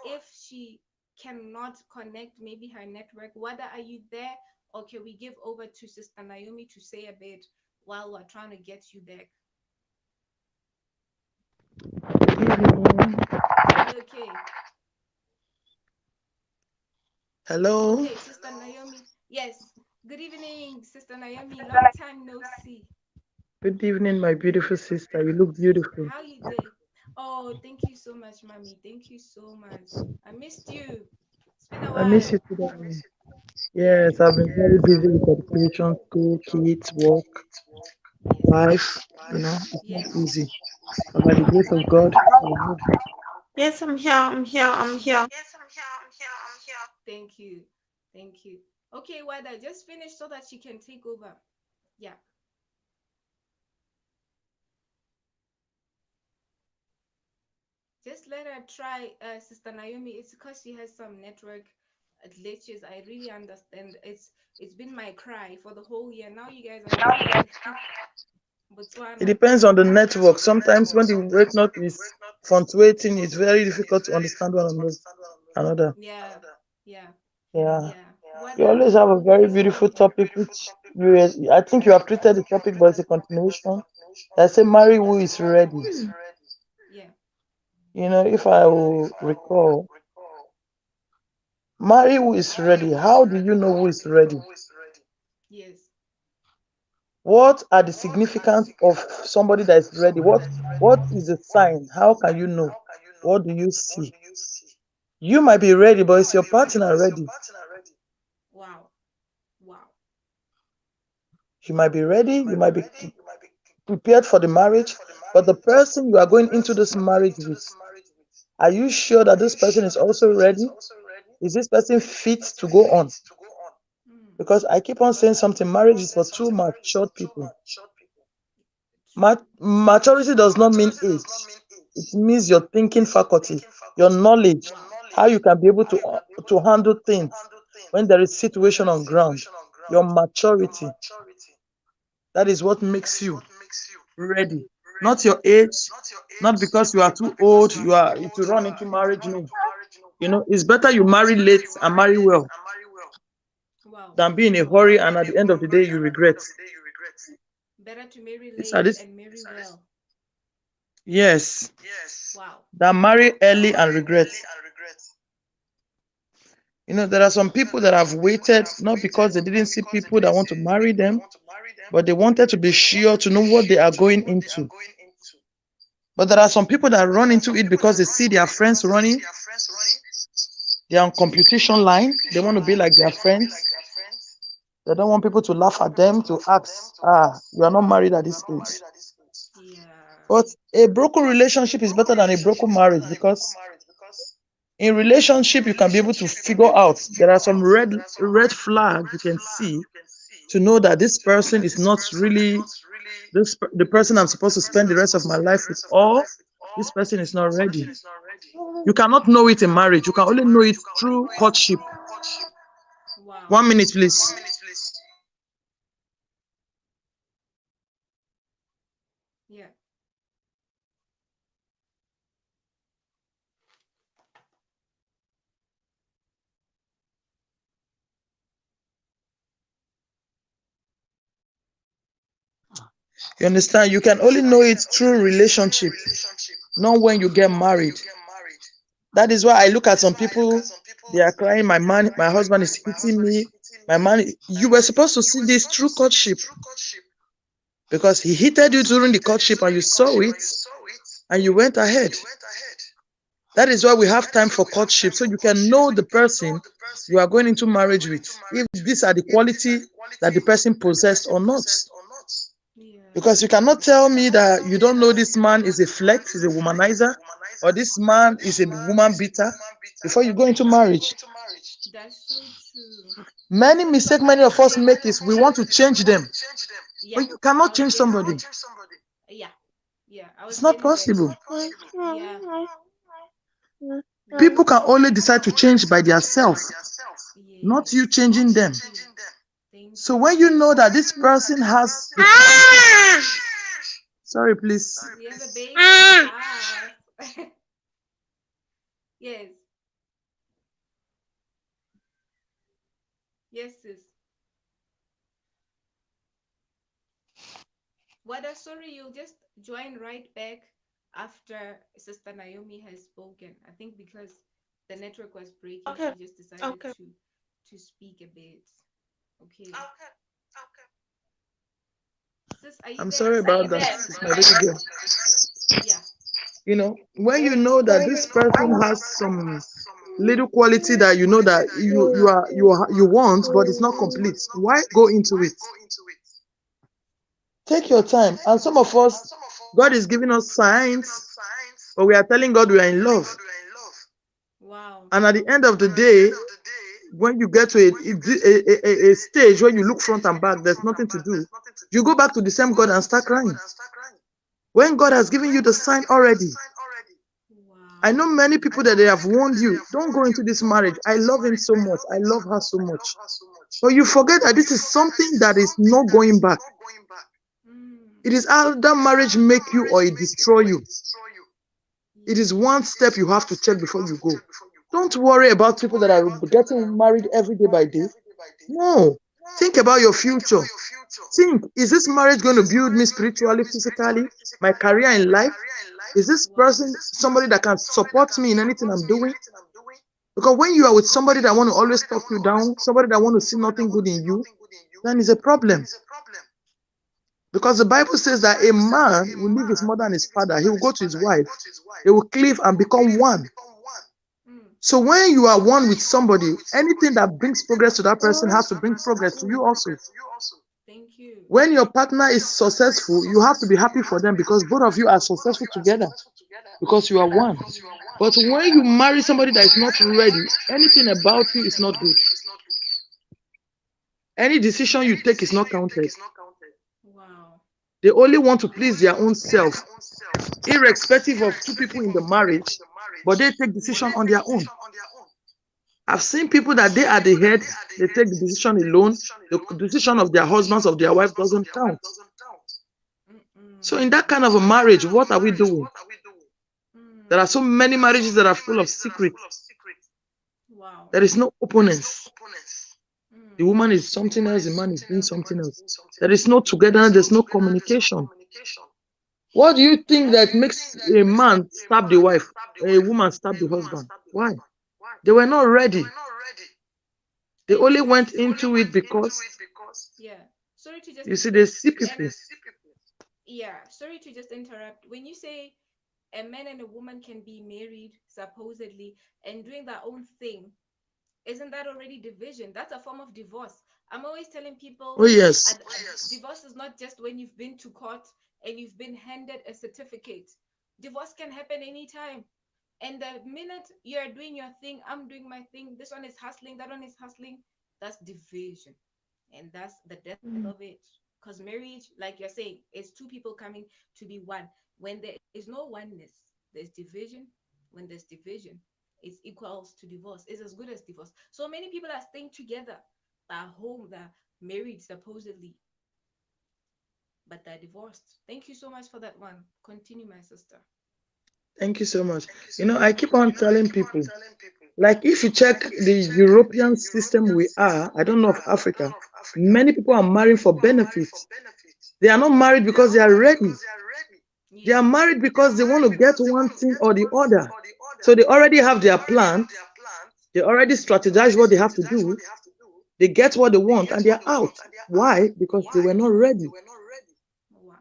If she cannot connect maybe her network, Wada, are you there, or can we give over to Sister Naomi to say a bit while we're trying to get you back? Okay. Hello. Okay, Sister Naomi. Yes. Good evening, Sister Naomi. Long time no see. Good evening, my beautiful sister. You look beautiful. How you doing? Oh, thank you so much, Mommy. Thank you so much. I missed you. It's been a I miss you while. today. Yeah. Yes, I've been very busy with education, school, kids, work, Yes. life. It's not Yes. easy. But by the grace of Wada. God, we move. Yes, I'm here. I'm here. I'm here. Thank you. Thank you. Okay, Wada, just finish so that she can take over. Yeah. Just let her try, Sister Naomi. It's because she has some network glitches. I really understand. It's been my cry for the whole year. Now you guys are here in It Botswana. depends on the network. Sometimes when the network is fluctuating, it's very difficult to understand another. Yeah, yeah, Yeah. yeah. You Wada, always have a very please take beautiful over. topic, which I think you have treated the topic, but it's a continuation. I say, marry who is ready. Yeah. If I will recall, marry who is ready. How do you know who is ready? Yes. What are the significance of somebody that is ready? What is the sign? How can you know? What do you see? You might be ready, but is your partner ready? Wow. Wow. You might be ready, you might be prepared for the marriage, but the person you are going into this marriage with, are you sure that this person is also ready? Is this person fit to go on? Mm. Because I keep on saying something, marriage is for two matured people. True. Maturity does not mean age. It means your thinking faculty, your knowledge, Wow. how you can be able to handle things when there is situation on ground. Your maturity. That is what makes you ready. Not your age, not because you are too old, you are to run into marriage. No. It's better you marry late and marry well Wow. than be in a Wow. hurry and at the end of the day you regret. Better to marry These are late this and marry well. yes. Wow. Than marry early and regret. There are some people that have waited not because they didn't see people that want to marry them, but they wanted to be sure to know what they are going into. But there are some people that run into it because they see their friends running. They are on competition line. They want to be like their friends. They don't want people to laugh at them, to ask, you are not married at this age. Yeah. But a broken relationship is better than a broken marriage, because in relationship you can be able to figure out there are some red flags you can see to know that this person is not really the person I'm supposed to spend the rest of my life with, or this person is not ready. You cannot know it in marriage. You can only know it through courtship. Wow. 1 minute, please. Yeah. You understand? You can only know it through relationship, not when you get married. That is why I look at some people, they are crying, my husband is hitting me. My man, you were supposed to see this through courtship because he hitted you during the courtship and you saw it and you went ahead. That is why we have time for courtship, so you can know the person you are going into marriage with, if these are the quality that the person possessed or not. Yeah. Because you cannot tell me that you don't know this man is a flex, is a womanizer, or this man is a woman beater before you go into marriage. That's so true. Many mistakes many of us make is we want to change them, Yeah. but you I cannot was change getting somebody. yeah. Yeah. I was It's not getting there. possible. Yeah. People Wow. can only decide to change by themselves, not Yes. you changing them. Thank you. Thank So you. when you know that this person has the sorry please. We have a baby in the house. Yes. Yes, sis. Wada, sorry, you'll just join right back after Sister Naomi has spoken. I think because the network was breaking, Okay. she just decided Okay. to speak a bit. Okay. Sis, are you I'm there? sorry about that. It's my baby girl. Yeah. When you know that this person has some little quality that you know that you want, but it's not complete, why go into it? Take your time. And some of us, God is giving us signs, but we are telling God we are in love. Wow. And at the end of the day, when you get to a stage where you look front and back, there's nothing to do. You go back to the same God and start crying. When God has given you the sign already. I know Wow. many people that they have warned you, don't go into this marriage. I love him so much. I love her so much. But you forget that this is something that is not going back. Mm. It is either marriage make you or it destroy you. It is Yes. one step you have to check before you go. Don't worry about people that are getting married every day by day. No. Think about your future. Think, is this marriage going to build me spiritually, physically, my career in life? Is this Wow. person somebody that can support me in anything I'm doing? Because when you are with somebody that want to always talk you down, somebody that want to see nothing good in you, then it's a problem. Because the Bible says that a man will leave his mother and his father. He will go to his wife. They will cleave and become one. Mm. So when you are one with somebody, anything that brings progress to that person has to bring progress to you also. Thank you. When your partner is successful, you have to be happy for them because both of you are successful together because you are one. But when you marry somebody that is not ready, anything about you is not good. Any decision you take is not counted. Wow. They only want to please their own self, irrespective of two people in the marriage, but they take decision on their own. I've seen people that they are the head, they take the decision alone. The decision of their husbands, of their wife doesn't count. So in Mm-mm. that kind of a marriage, what are we doing? There are Mm. so many marriages that are full of secrets. Wow. There is no openness. The Mm. woman is something else, the man is doing something else. There is no togetherness, there's no communication. What do you think that makes a man stab the wife, a woman stab the husband? Why? They were not ready. They And only went into it because, yeah. Sorry to just you see, they interrupt. see And people. yeah, sorry to just interrupt. When you say a man and a woman can be married supposedly and doing their own thing, isn't that already division? That's a form of divorce. I'm always telling people Oh, yes. divorce is not just when you've been to court and you've been handed a certificate. Divorce can happen anytime. And the minute you're doing your thing, I'm doing my thing, this one is hustling, that one is hustling, that's division. And that's the death of it. Because marriage, like you're saying, is two people coming to be one. When there is no oneness, there's division. When there's division, it's equals to divorce. It's as good as divorce. So many people are staying together, they're home, they're married supposedly, but they're divorced. Thank you so much for that one. Continue, my sister. Thank you so much. I keep on telling people, like if you check the European system we are, I don't know of Africa, many people are marrying for benefits. They are not married because they are ready. They are Yeah. married because they want to get one thing or the other. So they already have their plan. They already strategize what they have to do. They get what they want and they're out. Why? Because they were not ready.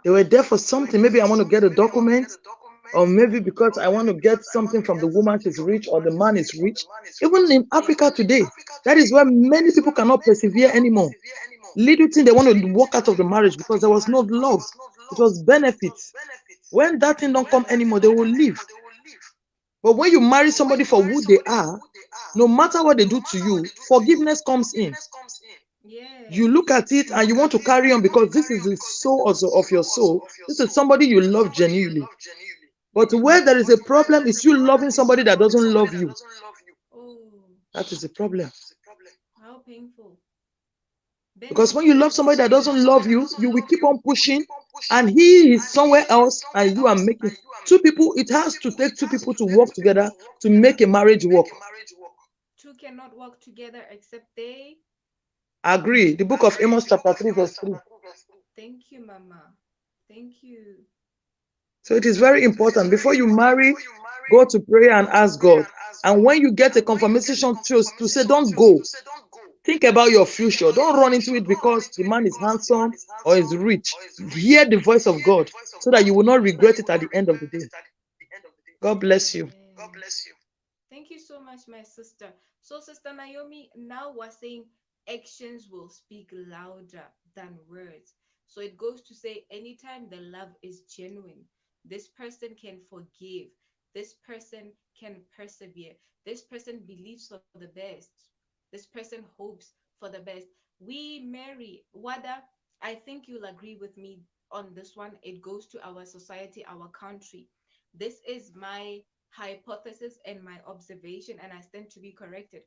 They Wow. were there for something. Maybe I want to get a document, or maybe because I want to get something from the woman, she's rich, or the man is rich. Even in Yeah. Africa today, that is why many people cannot persevere anymore. Little thing they want to walk out of the marriage because there was no love. It was benefits. When that thing don't come anymore, they will leave. But when you marry somebody for who they are, no matter what they do to you, forgiveness comes in. You Yes. look at it and you want to carry on because this is the soul also of your soul. This is somebody you love genuinely. But Yeah. where there is a problem is you loving somebody that doesn't love you. Oh, That is the problem. how painful. Because when you Benefits. love somebody that doesn't love you, you will keep on pushing, and he is somewhere else, and you are making two people. It has to take two people to work together to make a marriage work. Two cannot work together except they. Agree. The book of Amos, chapter 3, verse 3. Thank you, Mama. Thank you. So it is very important. Before you marry, go to prayer and ask God. And when you get a confirmation to say, don't go. Think about your future. Don't run into it because the man is handsome or is rich. Hear the voice of God so that you will not regret it at the end of the day. God bless you. Amen. Thank you so much, my sister. So, Sister Naomi, now we're saying actions will speak louder than words. So it goes to say, anytime the love is genuine, this person can forgive, this person can persevere, this person believes for the best, this person hopes for the best. We marry. Wada, I think you'll agree with me on this one. It goes to our society, our country. This is my hypothesis and my observation, and I stand to be corrected.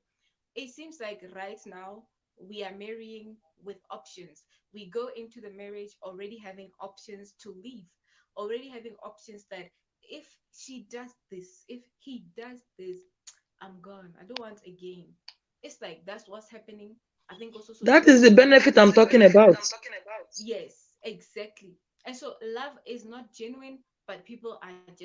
It seems like right now we are marrying with options. We go into the marriage already having options to leave, already having options that if she does this, if he does this, I'm gone. I don't want again. It's like that's what's happening. I think also That social is the media. benefit I'm talking about. Yes, exactly. And so love is not genuine, but people are just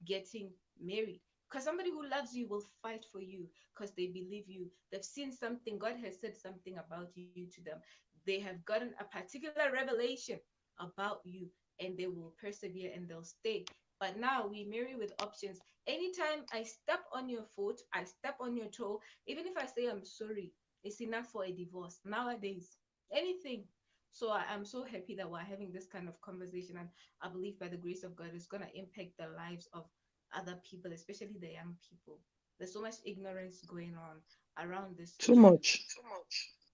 getting married. Because somebody who loves you will fight for you because they believe you. They've seen something. God has said something about you to them. They have gotten a particular revelation about you and they will persevere and they'll stay. But now we marry with options. Anytime I step on your foot, I step on your toe, even if I say I'm sorry, it's enough for a divorce. Nowadays, anything. So I'm so happy that we're having this kind of conversation, and I believe by the grace of God, it's gonna impact the lives of other people, especially the young people. There's so much ignorance going on around these Too issues. much.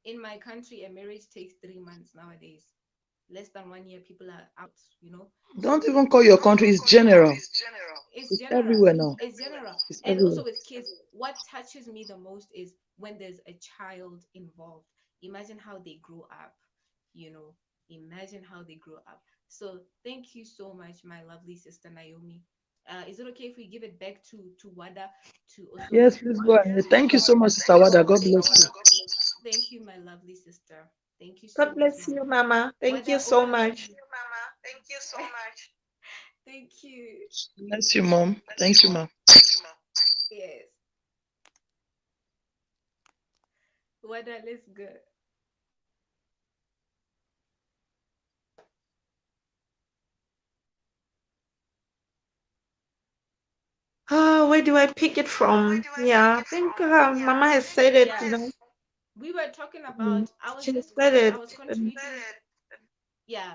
In my country, a marriage takes 3 months nowadays. Less than 1 year, people are out. Don't So even call your country, it's general. it's It's general. everywhere now. It's general. It's And also everywhere. with kids, what touches me the most is when there's a child involved. Imagine how they grow up, you know. Imagine how they grow up. So thank you so much, my lovely sister Naomi. Is it okay if we give it back to Wada to also Yes, please go ahead. Thank you so much, Sister Wada. God bless you. thank you, my lovely sister. Thank you so God much, bless mom. you, Mama. Thank you Wada, so over to much. you. Thank you. Bless you, Mom. Thank you, Mom. Yes. Wada, let's go. Where do I pick it from? Yeah, I think Mama has said it, Yeah. you know. We were talking Mm, about, she has said I it. was contributing. Yeah.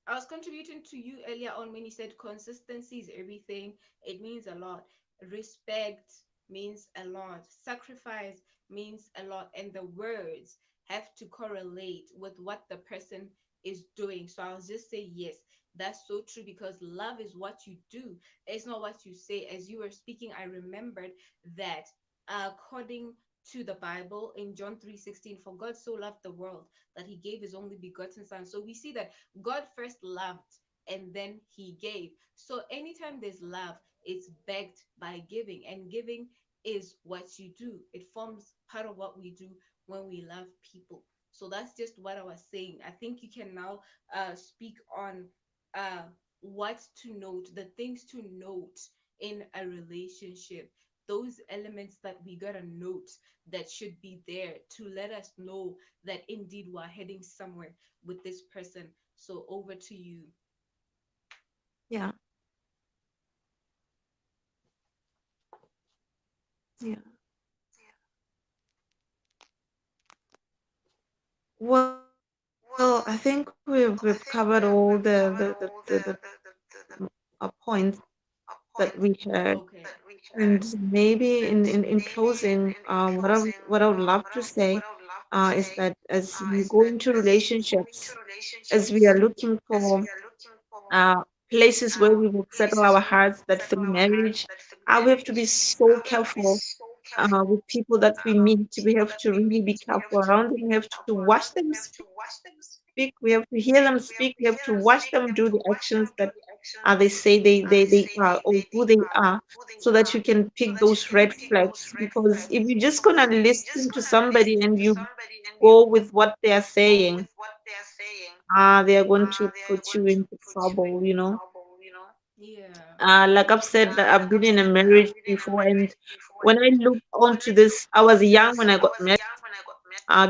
I was contributing to you earlier on when you said consistency is everything. It means a lot. Respect means a lot. Sacrifice means a lot. And the words have to correlate with what the person is doing. So I'll just say yes. That's so true because love is what you do. It's not what you say. As you were speaking, I remembered that according to the Bible in John 3:16, for God so loved the world that he gave his only begotten son. So we see that God first loved and then he gave. So anytime there's love, it's backed by giving, and giving is what you do. It forms part of what we do when we love people. So that's just what I was saying. I think you can now speak on uh, what to note, the things to note in a relationship, those elements that we gotta note that should be there to let us know that indeed we're heading somewhere with this person. So over to you. Yeah. Yeah. Well, I think we've covered all the points that we had. Okay. And maybe in closing, what I would love to say is that as we go into relationships, as we are looking for uh, places where we will settle our hearts, that through marriage, we have to be so careful with people that we meet. We have to really be careful around them. We have to watch them speak. We have to hear them speak. We have to watch them do the actions that they say they are or who they are, so that you can pick those red flags. Because if you're just gonna listen to somebody and you go with what they are saying, they are going to put you into trouble, you know. Yeah. Like I've said, that I've been in a marriage before, and when I looked onto this, I was young when I got married,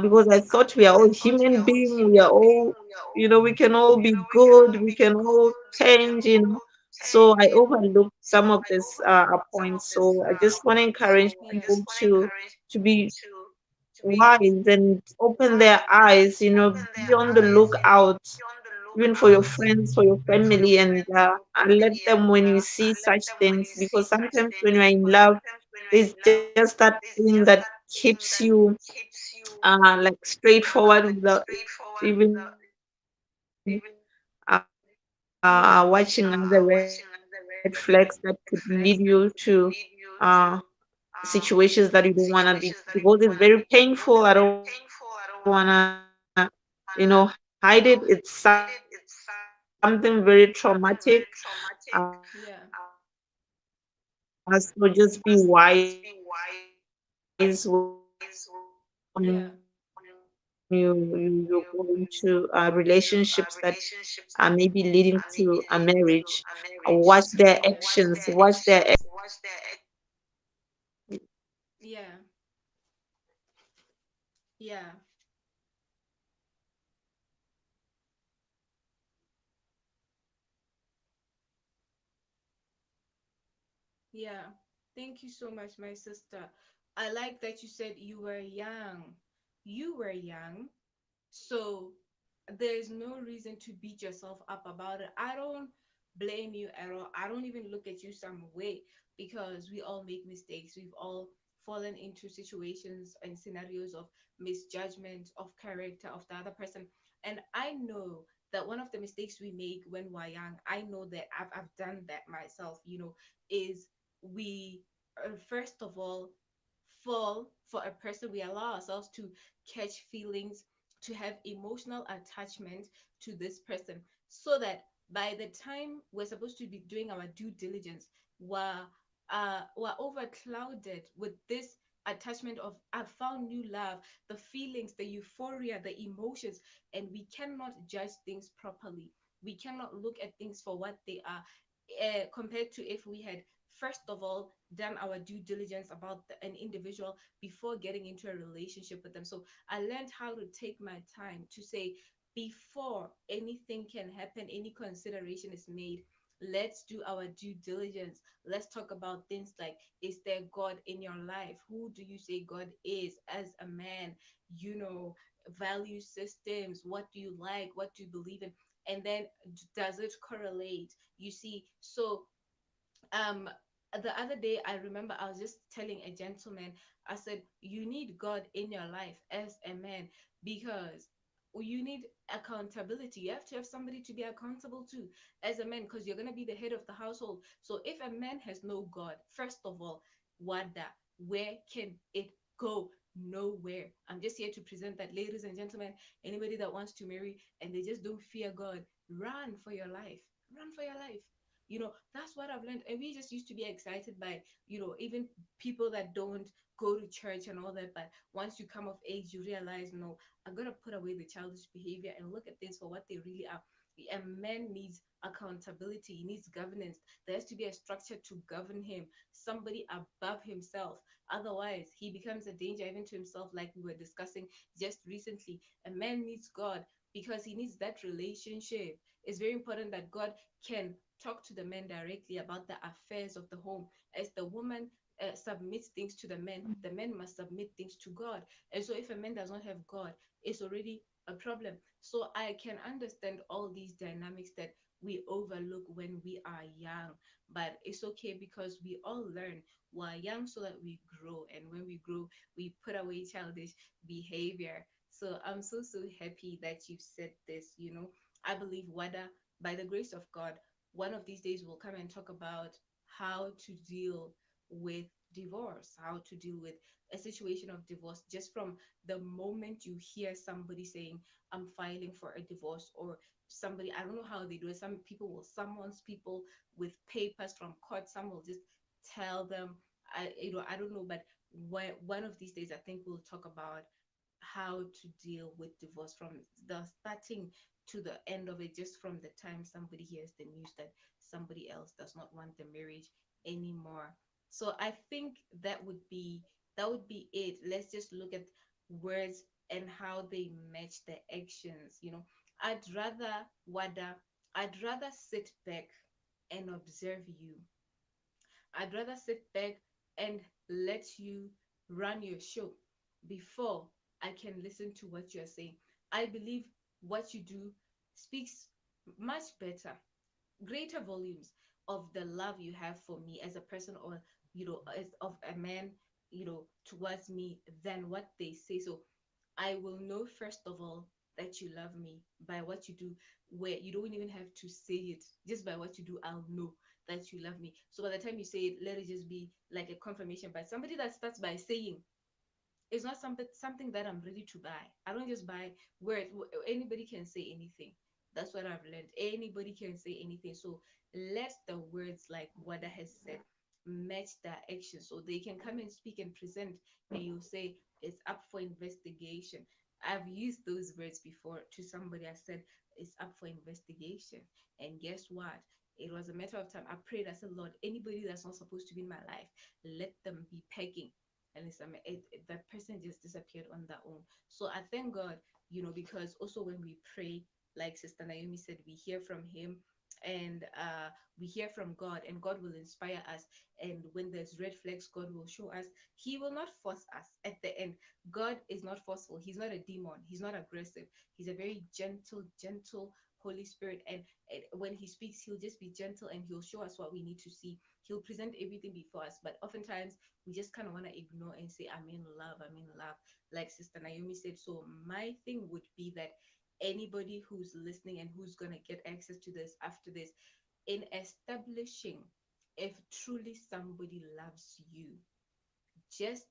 because I thought we are all human beings, we are all, we can all be good, we can all change. So I overlooked some of this points. So I just want to encourage Yeah. people to be wise and open their eyes, be on the lookout, even for your friends, for your family, and let them when you see such things. Because sometimes when you're in love, there's just that thing that keeps you like straightforward without even watching other red flags that could lead you to situations that you don't want to be, because it's very painful. I don't want to hide it. It's something very traumatic. So just be wise when Yeah. Yeah. you go into relationships that maybe leading to a marriage. Watch their actions, watch their Yeah. Yeah. Yeah. Thank you so much, my sister. I like that you said you were young. You were young. So there's no reason to beat yourself up about it. I don't blame you at all. I don't even look at you some way, because we all make mistakes. We've all fallen into situations and scenarios of misjudgment of character of the other person. And I know that one of the mistakes we make when we're young, I know that I've done that myself, is we first of all fall for a person. We allow ourselves to catch feelings, to have emotional attachment to this person, so that by the time we're supposed to be doing our due diligence, we're we're overclouded with this attachment of I've found new love, the feelings, the euphoria, the emotions, and we cannot judge things properly. We cannot look at things for what they are, compared to if we had first of all done our due diligence about an individual before getting into a relationship with them. So I learned how to take my time to say, before anything can happen, any consideration is made, let's do our due diligence. Let's talk about things like, is there God in your life? Who do you say God is as a man? Value systems. What do you like? What do you believe in? And then does it correlate? You see, so um the other day I remember I was just telling a gentleman, I said, you need God in your life as a man, because you need accountability. You have to have somebody to be accountable to as a man, because you're going to be the head of the household. So if a man has no God, first of all, Wada, where can it go? Nowhere. I'm just here to present that, ladies and gentlemen, anybody that wants to marry and they just don't fear God, run for your life. Run for your life. That's what I've learned. And we just used to be excited by, even people that don't go to church and all that. But once you come of age, you realize, no, I'm gonna put away the childish behavior and look at things for what they really are. A man needs accountability, he needs governance. There has to be a structure to govern him, somebody above himself. Otherwise, he becomes a danger even to himself, like we were discussing just recently. A man needs God because he needs that relationship. It's very important that God can talk to the man directly about the affairs of the home. As the woman submits things to the man must submit things to God. And so, if a man does not have God, it's already a problem. So, I can understand all these dynamics that we overlook when we are young, but it's okay because we all learn while young so that we grow. And when we grow, we put away childish behavior. So, I'm so happy that you've said this. I believe, Wada, by the grace of God, one of these days we'll come and talk about how to deal with divorce, how to deal with a situation of divorce, just from the moment you hear somebody saying, I'm filing for a divorce, or somebody, I don't know how they do it. Some people will summons people with papers from court, some will just tell them. I don't know, but one of these days I think we'll talk about how to deal with divorce from the starting to the end of it, just from the time somebody hears the news that somebody else does not want the marriage anymore. So I think that would be it. Let's just look at words and how they match the actions. I'd rather, Wada, I'd rather sit back and observe you. I'd rather sit back and let you run your show before I can listen to what you're saying. I believe what you do speaks much better, greater volumes of the love you have for me as a person, or as of a man, towards me, than what they say. So I will know, first of all, that you love me by what you do, where you don't even have to say it. Just by what you do, I'll know that you love me. So by the time you say it, let it just be like a confirmation. But somebody that starts by saying, it's not something that I'm ready to buy. I don't just buy words. Anybody can say anything. That's what I've learned. Anybody can say anything. So let the words, like Wada has said, match their action. So they can come and speak and present, and you'll say it's up for investigation. I've used those words before to somebody. I said it's up for investigation, and guess what? It was a matter of time. I prayed. I said, Lord, anybody that's not supposed to be in my life, let them be pegging, and that person just disappeared on their own. So I thank God, because also when we pray, like Sister Naomi said, we hear from Him, and we hear from God, and God will inspire us. And when there's red flags, God will show us. He will not force us at the end. God is not forceful. He's not a demon. He's not aggressive. He's a very gentle Holy Spirit. And when He speaks, He'll just be gentle, and He'll show us what we need to see. He'll present everything before us. But oftentimes, we just kind of want to ignore and say, I'm in love, I'm in love, like Sister Naomi said. So my thing would be that anybody who's listening and who's going to get access to this after this, in establishing if truly somebody loves you, just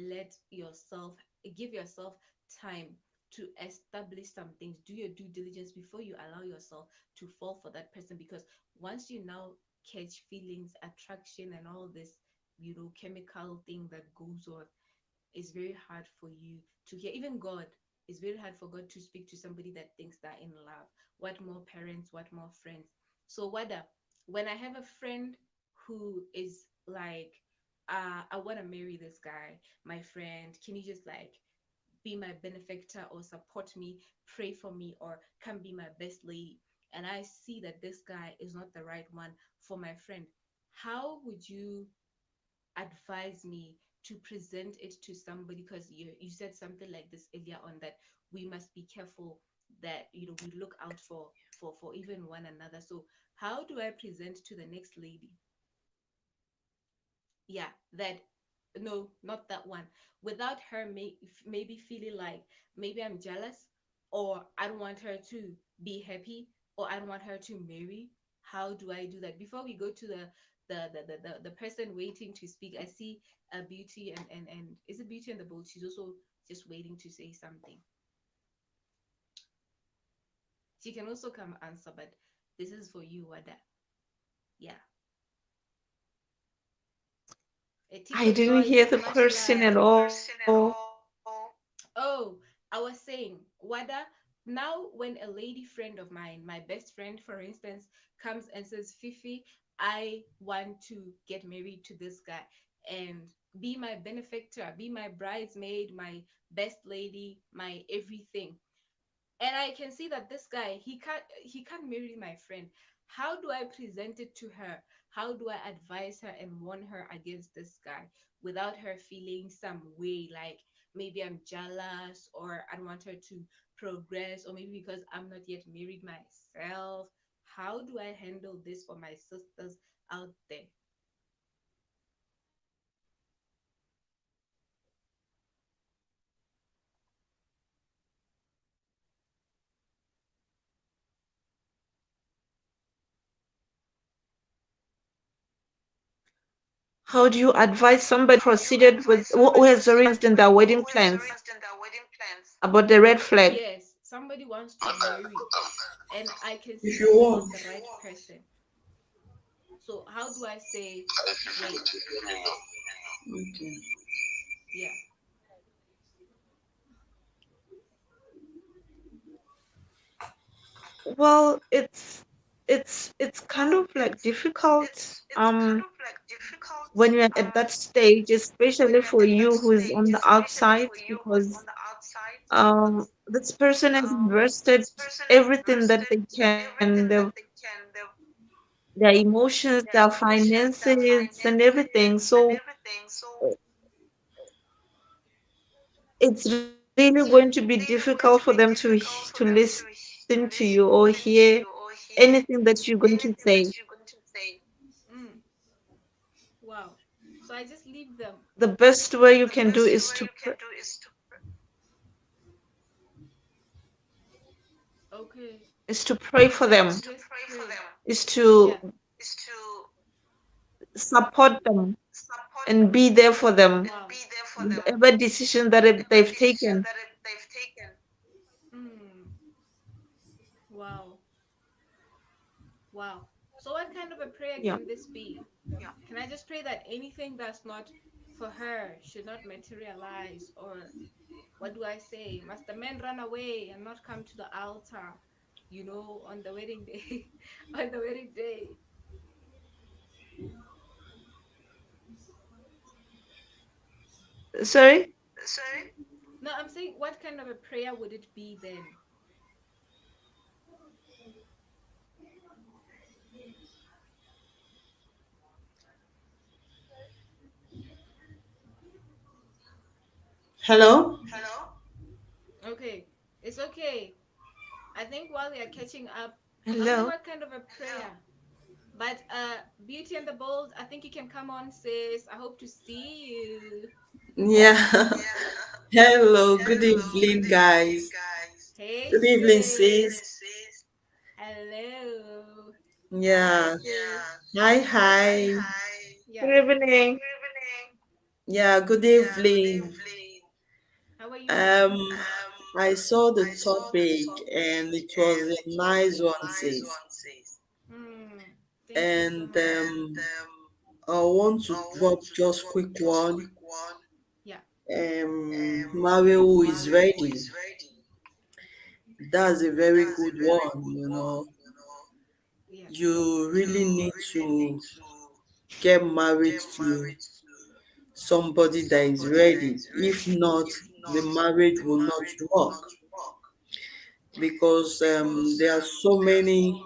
let yourself, give yourself time to establish some things. Do your due diligence before you allow yourself to fall for that person, because once you now catch feelings, attraction, and all this, chemical thing that goes on, it's very hard for you to hear. Even God, it's very hard for God to speak to somebody that thinks they're in love. What more parents, what more friends? So, Wada, when I have a friend who is like, I want to marry this guy, my friend, can you just like be my benefactor or support me, pray for me, or come be my best lady? And I see that this guy is not the right one for my friend. How would you advise me to present it to somebody? Because you said something like this earlier on, that we must be careful, that we look out for even one another. So how do I present to the next lady, yeah, that no, not that one, without her maybe feeling like maybe I'm jealous, or I don't want her to be happy, or I don't want her to marry? How do I do that? Before we go to the person waiting to speak, I see a Beauty, and is it Beauty and the Bold? She's also just waiting to say something. She can also come answer, but this is for you, Wada. Yeah, I ethical didn't choice hear is the much question at love. all. Oh, I was saying, Wada, now when a lady friend of mine, my best friend, for instance, comes and says, Fifi, I want to get married to this guy and be my benefactor, be my bridesmaid, my best lady, my everything. And I can see that this guy, he can't marry my friend. How do I present it to her? How do I advise her and warn her against this guy without her feeling some way, like maybe I'm jealous or I don't want her to progress, or maybe because I'm not yet married myself? How do I handle this for my sisters out there? How do you advise somebody proceeded with who has already announced in their wedding plans about the red flag? Yes, somebody wants to marry and I can see If you that it's want. not the right person. So how do I say, wait, Okay. yeah. Well, it's kind of like difficult when you're at that stage, especially for you who is on the outside, because this person has invested everything that they can, their emotions, their finances, and everything. So it's really going to be difficult for them to listen to you or hear anything that you're going to say. Mm, wow. So I just leave them. The best way you can do is Okay. pray for them, To just pray. is to Yeah. support them and be there for them, Wow. whatever decision that they've taken. Mm, wow. Wow. So what kind of a prayer Yeah. can this be? Can I just pray that anything that's not for her should not materialize? Or what do I say? Must the men run away and not come to the altar, on the wedding day? On the wedding day. Sorry. No, I'm saying, what kind of a prayer would it be then? Hello? Okay, it's okay. I think while we are catching up, I'm saying, Hello. what kind of a prayer? But Beauty and the Bold, I think you can come on, sis. I hope to see you. Yeah. Hello. Good evening, guys. Hey, Good evening, sis. sis. Hello. Hi, Yeah. sis. Hi, hi. Yeah. Good evening. Yeah, good evening. How are you? Um, I saw the topic and it was a nice one, sis. Mm, thank you so And much. I want to drop just quick one. Yeah. Mario is ready. That's a very good one. Yeah. You really need to get married to somebody that is ready. If not, the marriage will not work because there are so many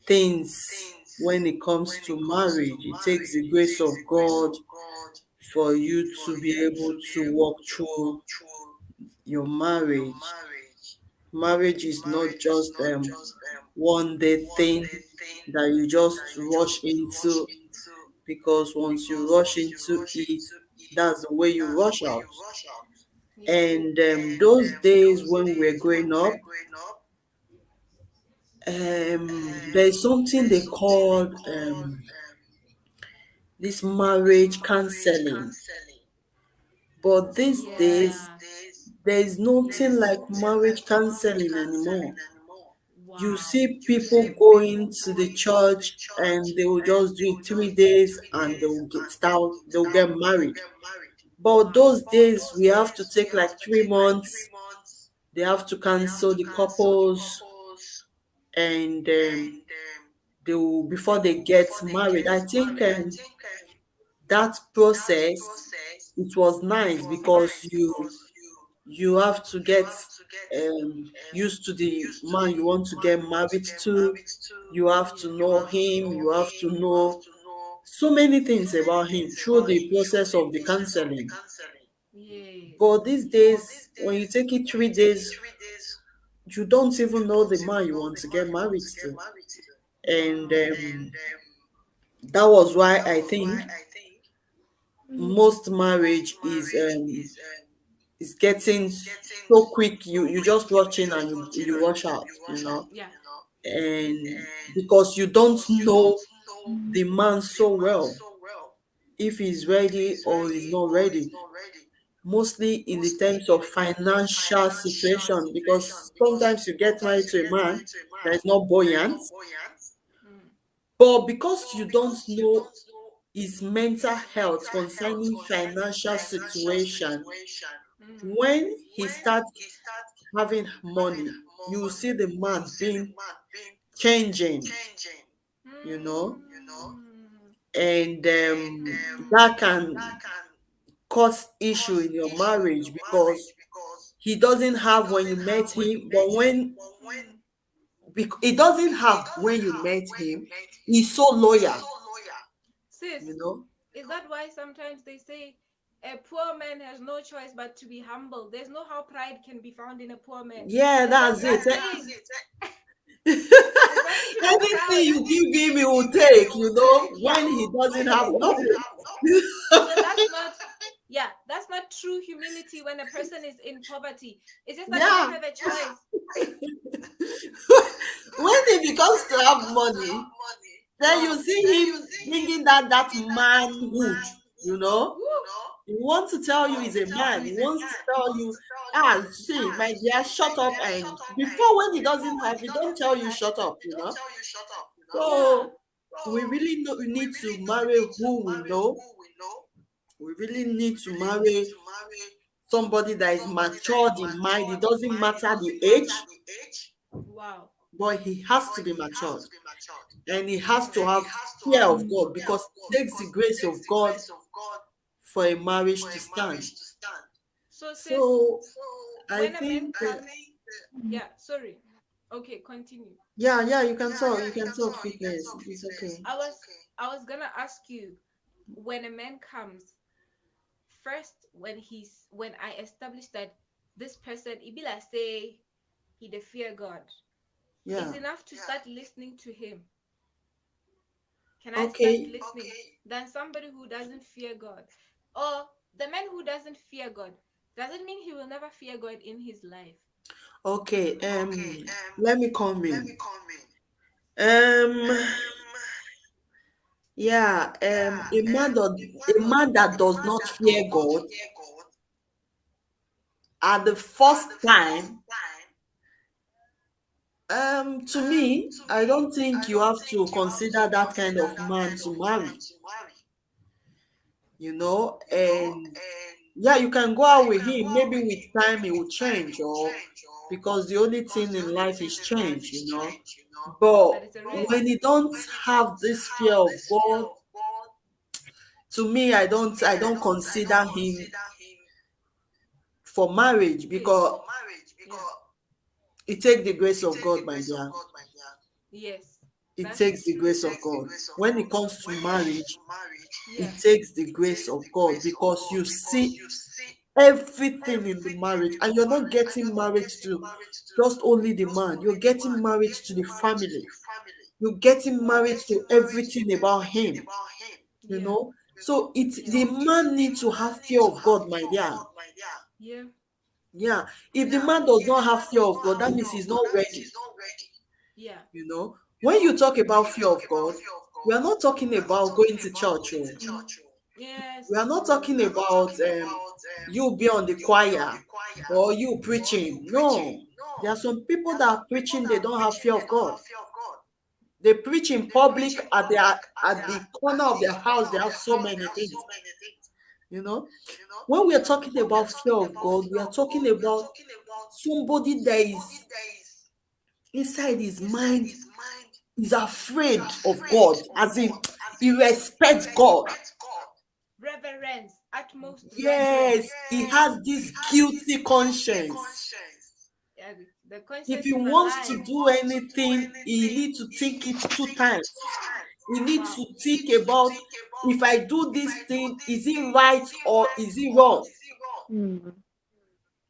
things when it comes to marriage. It takes the grace of God for you to be able to walk through your marriage. Marriage is not just one day thing that you just rush into because once you rush into it, that's the way you rush out. Yeah. And those days when we're growing up, there's something they call this marriage counseling. But these days, Yeah. there is nothing like marriage counseling anymore. You Wow. see people going to the church and they will just do it 3 days and they'll get married. But Wow. those days we have to take like 3 months. They have to cancel the couples and they will before they get married. I think that process, it was nice because you have to get used to the man you want to get married to. You have to Yeah. know him. You have to know so many things about him through the process of the counseling. Yes. But these days, when you take it 3 days, you don't even know the man you want to get married to. And Wow. that was why I think most marriage is getting so quick. You just rush in and you rush out, Yeah. and because you don't know the man so well, if he's ready or he's not ready, mostly in the terms of financial situation, because sometimes you get married to a man that is not buoyant, Mm. but because you don't know his mental health concerning financial situation, Mm. when he starts having money, you will see the man being changing, you know, Mm. and that can cause issue in your marriage because he doesn't have when you met him, but Mm. he doesn't have when you met him, he's so loyal, Sis, you know. is that why sometimes they say a poor man has no choice but to be humble? There's no how pride can be found in a poor man. Yeah, There's just that's it. nothing. There's nothing to be Anything proud. you give him, he will take, when he doesn't have nothing. So that's not, yeah, that's not true humility when a person is in poverty. It's just that they don't Yeah. have a choice. When he becomes to have money, then you Wow. see him bringing that manhood, you know. Woo. He wants to tell you he's a man. He wants to tell you, see, my dear, shut up. And before, when he doesn't have, he don't tell you shut up. Yeah. So we really need to marry who we know. We really need to marry somebody that is matured in mind. It doesn't matter the age, Wow. but he has to be matured. And he has to have fear of God, because it takes the grace of God for a marriage to stand. So sis, So I when a man think, comes, yeah, sorry. Okay, continue. yeah, you can talk fitness. It's okay. I was I was gonna ask you, when a man comes, first when I establish that this person, Ibila say he the fear God, it's Yeah. enough to start listening to him. Can I start Okay. listening than somebody who doesn't fear God? Or the man who doesn't fear God, doesn't mean he will never fear God in his life. Okay. Let me come in. Um, yeah. A man that does not fear God at the first time. To me, I don't think you have to consider that kind of man to marry, and yeah, you can go out with him. Maybe with time he will change, or because the only thing in life is change. But But it's a risk. when you don't have this fear of God, to me, I don't consider him for marriage, Yes. because Yeah. it takes the grace of God, my dear. Yes. It That's takes the true. grace of God. When it comes to marriage, Yeah. it takes the grace of God, because you see everything in the marriage, and you're not getting married to just only the man, you're getting married to the family, you're getting Wow. married to everything about him, you Yeah. know. So Yeah. the man needs to have fear of God, my dear. Yeah. Yeah, if the man does not have fear of God, that means he's not ready. Yeah. When you talk about fear of God, we are not talking about going to church. Oh. Yes, We are not true. talking about you be on the choir or you preaching. No. There are some people that are preaching they don't have fear of God. They preach in public at the corner of their house. They have so many things. You know, when we are talking about fear of God, we are talking about somebody that is inside his mind is afraid of God, as in he respects God. Reverence, utmost reverence. Yes, he has this guilty conscience. Yeah, the If conscience he is wants to alive. do anything, he needs to think it two times. He needs Wow. to think about, if I do this thing, is it right or is it wrong? Mm.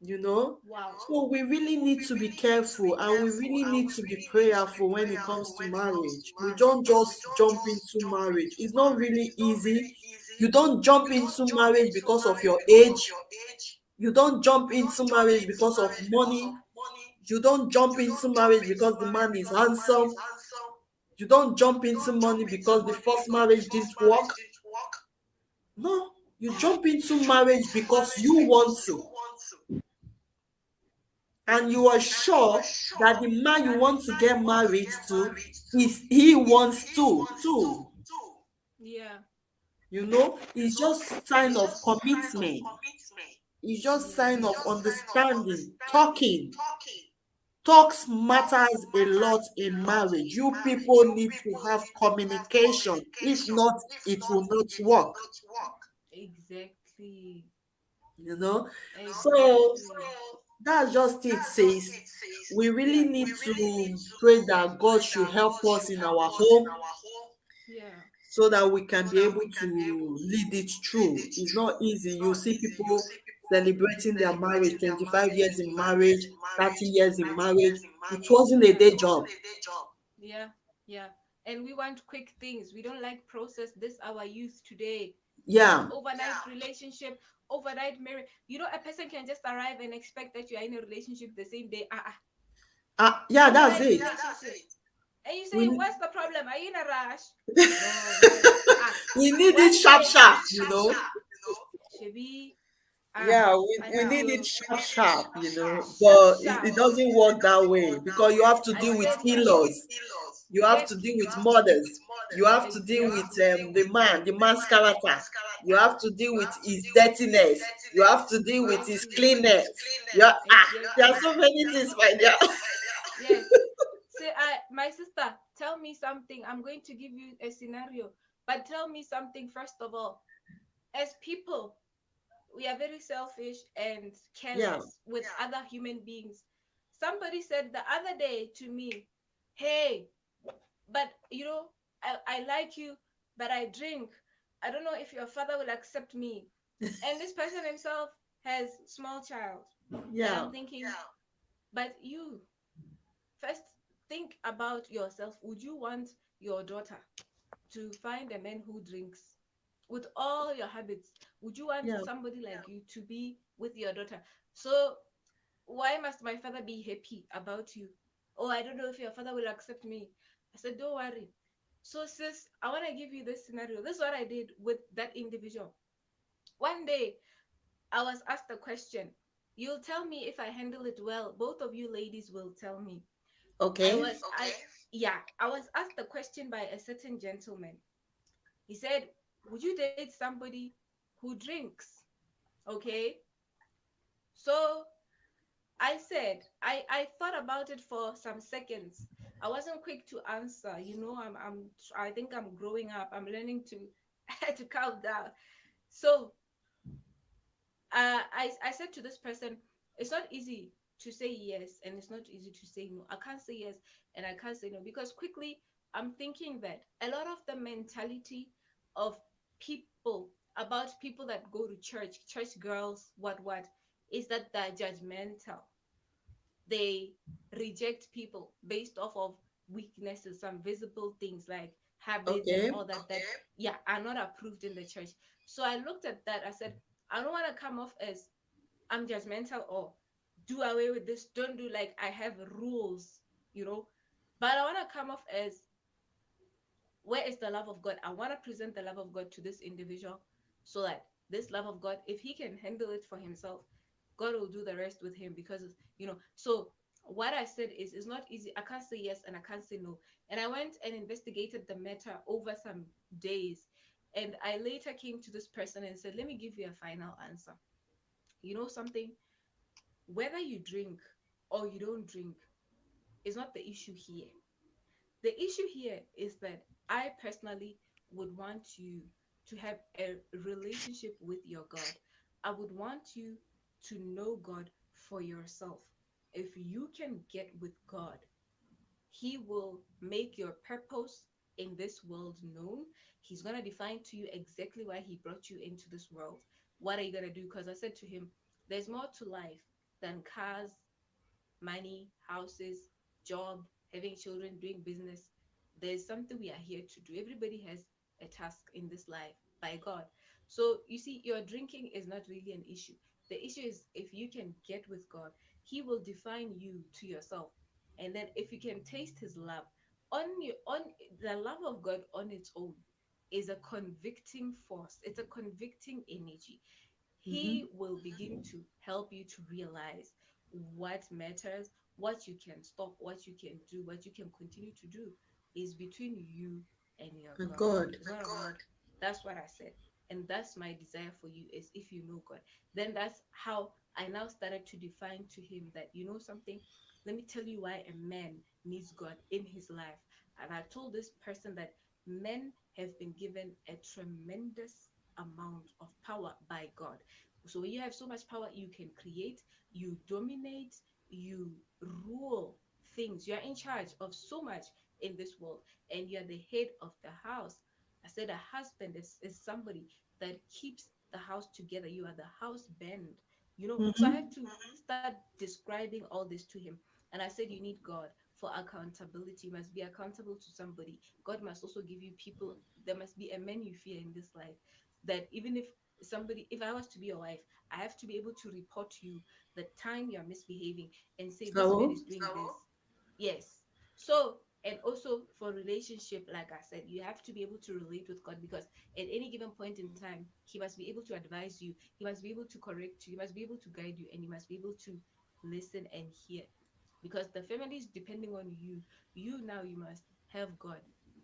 You know? Wow. So we really need to be careful, and we really need to be prayerful when it comes to marriage. We don't just jump into marriage. It's not really easy. You don't jump into marriage because of your age. You don't jump into marriage because of money. You don't jump into marriage because the man is handsome. You don't jump into money because the first marriage didn't work. No, you jump into marriage because you want to. And you are sure that the man you want to get married to is he wants to too. Yeah. It's just sign of commitment. It's just Yeah. sign of understanding, talking. Talks matters a lot in marriage. You people need to have communication. If not, it will not work. Exactly. You know, so Exactly. that's just it. Says we really Yeah. need to pray that God should help us in our home Yeah. so that we can be able to lead it through. It's not easy. You see people celebrating their marriage, 25 years in marriage, 30 years in marriage. It wasn't a Yeah. day job. Yeah. Yeah. And we want quick things. We don't like process. This our youth today. We want Yeah. overnight relationship, overnight marriage. You know, a person can just arrive and expect that you are in a relationship the same day. Yeah, that's Overnight it. relationship. And you say, We what's the problem? Are you in a rush? No, no. we need it One sharp, day, sharp. Shabi, Yeah, we need it until sharp, sharp. sharp, But sharp. it doesn't work that way because you have to I deal with said, in-laws. You have to deal exactly, with mothers. You have to deal with exactly, the man's character. You have to deal with his dirtiness. You have to deal with his exactly, cleanness. There are exactly. so many things, my dear. Yes. Say, my sister, tell me something. I'm going to give you a scenario, but tell me something first of all. As people, we are very selfish and Yeah, careless with other human beings. Somebody said the other day to me, hey, but I like you, but I drink. I don't know if your father will accept me. And this person himself has small child. And yeah, I'm thinking, but you first think about yourself. Would you want your daughter to find a man who drinks with all your habits? Would you want yeah, somebody like you to be with your daughter? So why must my father be happy about you? Oh, I don't know if your father will accept me. I said, don't worry. So, sis, I want to give you this scenario. This is what I did with that individual. One day, I was asked a question. You'll tell me if I handle it well. Both of you ladies will tell me. I okay, was, I, yeah, I was asked a question by a certain gentleman. He said, would you date somebody who drinks? Okay. So I said, I thought about it for some seconds. I wasn't quick to answer. I think I'm growing up. I'm learning to to calm down. So I said to this person, it's not easy to say yes and it's not easy to say no. I can't say yes and I can't say no because quickly I'm thinking that a lot of the mentality of people about people that go to church girls, what, is that they're judgmental. They reject people based off of weaknesses, some visible things like habits and okay. all that yeah are not approved in the church. So I looked at that. I said, I don't want to come off as I'm judgmental or do away with this, don't do, like I have rules, but I want to come off as, where is the love of God? I want to present the love of God to this individual so that this love of God, if he can handle it for himself, God will do the rest with him. Because so what I said is it's not easy. I can't say yes and I can't say no. And I went and investigated the matter over some days. And I later came to this person and said, let me give you a final answer. You know something? Whether you drink or you don't drink is not the issue here. The issue here is that I personally would want you to have a relationship with your God. I would want you to know God for yourself. If you can get with God, He will make your purpose in this world known. He's going to define to you exactly why He brought you into this world. What are you going to do? Because I said to him, there's more to life than cars, money, houses, job, having children, doing business. There's something we are here to do. Everybody has a task in this life by God. So you see, your drinking is not really an issue. The issue is if you can get with God, He will define you to yourself. And then if you can taste His love, on the love of God on its own is a convicting force. It's a convicting energy. Mhm. He will begin to help you to realize what matters, what you can stop, what you can do, what you can continue to do is between you and your And God. God. It's not about, that's what I said. And that's my desire for you is if you know God. Then that's how I now started to define to him that, you know something, let me tell you why a man needs God in his life. And I told this person that men have been given a tremendous amount of power by God. So when you have so much power, you can create, you dominate, you rule things. You're in charge of so much in this world, and you're the head of the house. I said a husband is somebody that keeps the house together. You are the house band, you know. So I Mhm. had to start describing all this to him. And I said, you need God for accountability. You must be accountable to somebody. God must also give you people. There must be a man you fear in this life. That even if somebody, if I was to be your wife, I have to be able to report to you the time you're misbehaving and say, this man Oh, is doing this. Yes. So, and also for relationship, like I said, you have to be able to relate with God because at any given point in time, He must be able to advise you, He must be able to correct you, He must be able to guide you, and He must be able to listen and hear. Because the family is depending on you. You now you must have God.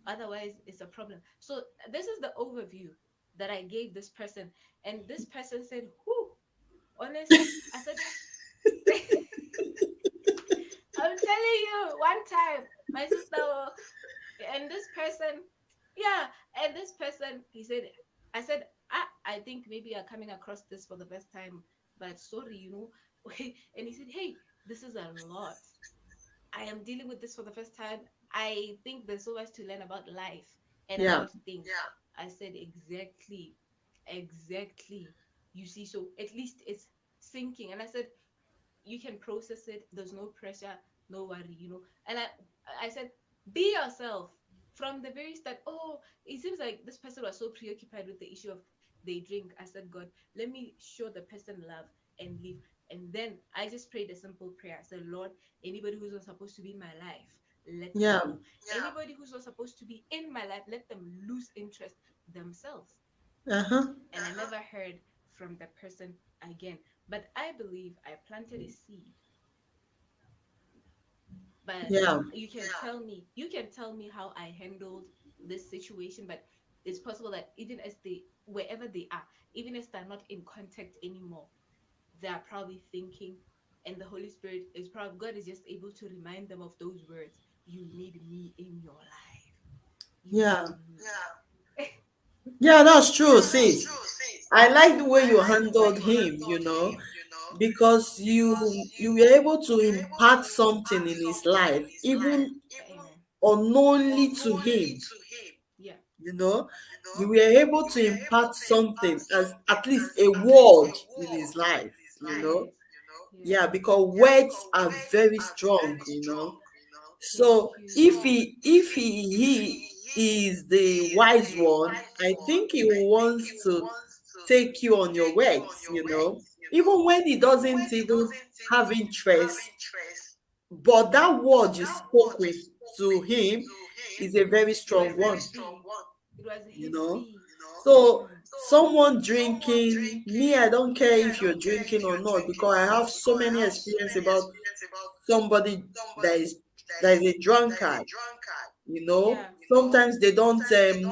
Otherwise, it's a problem. So this is the overview that I gave this person, and this person said, "Who? Honestly," I said, "I'm telling you, one time my sister and this person, yeah, and this person, he said, I said, I think maybe you're coming across this for the first time, but sorry, you know." And he said, hey, this is a lot. I am dealing with this for the first time. I think there's so much to learn about life and yeah. about things. Yeah. I said, exactly, exactly. You see, so at least it's sinking. And I said, you can process it. There's no pressure, no worry, you know. And I said, be yourself from the very start. Oh, it seems like this person was so preoccupied with the issue of they drink. I said, God, let me show the person love and live. And then I just prayed a simple prayer. I said, Lord, anybody who's not supposed to be in my life, let them Yeah. go. Yeah. Anybody who's not supposed to be in my life, let them lose interest themselves. Uh-huh. And I never heard from the person again. But I believe I planted a seed. But Yeah. you can tell me, you can tell me how I handled this situation. But it's possible that even as they, wherever they are, even as they're not in contact anymore, they are probably thinking, and the Holy Spirit is probably, God is just able to remind them of those words. You need me in your life. You need Yeah. me. Yeah. Yeah, that's true, sis. I like the way you handled him, because you were able to impart something in his life, even Amen. unknowingly to him. Yeah. you know you were able to impart something, as at least a word in his life. Yes. Yes. Yeah, because words are very strong. Thank So you. if he is the wise one, I think he wants to take you on your words. Even when he doesn't even have interest, but that word you spoke with to him is a very It was strong one. heavy. It was you know heavy. so Mm. someone drinking, me, I don't care if you're drinking or not, because I have so many experience about somebody that is that is a drunkard. Yeah. Sometimes they don't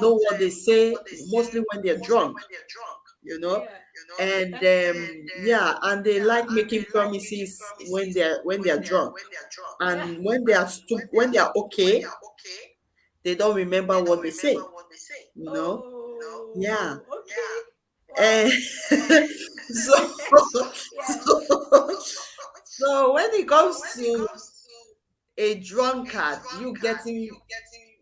know what they say, mostly when they're drunk. You know, Yeah. and That's true. yeah, and they like making promises when they're drunk, Yeah. and when they are okay, they don't remember what they say. You know, yeah, Oh, okay. Wow. and so Yeah. so when it comes to a drunkard, you getting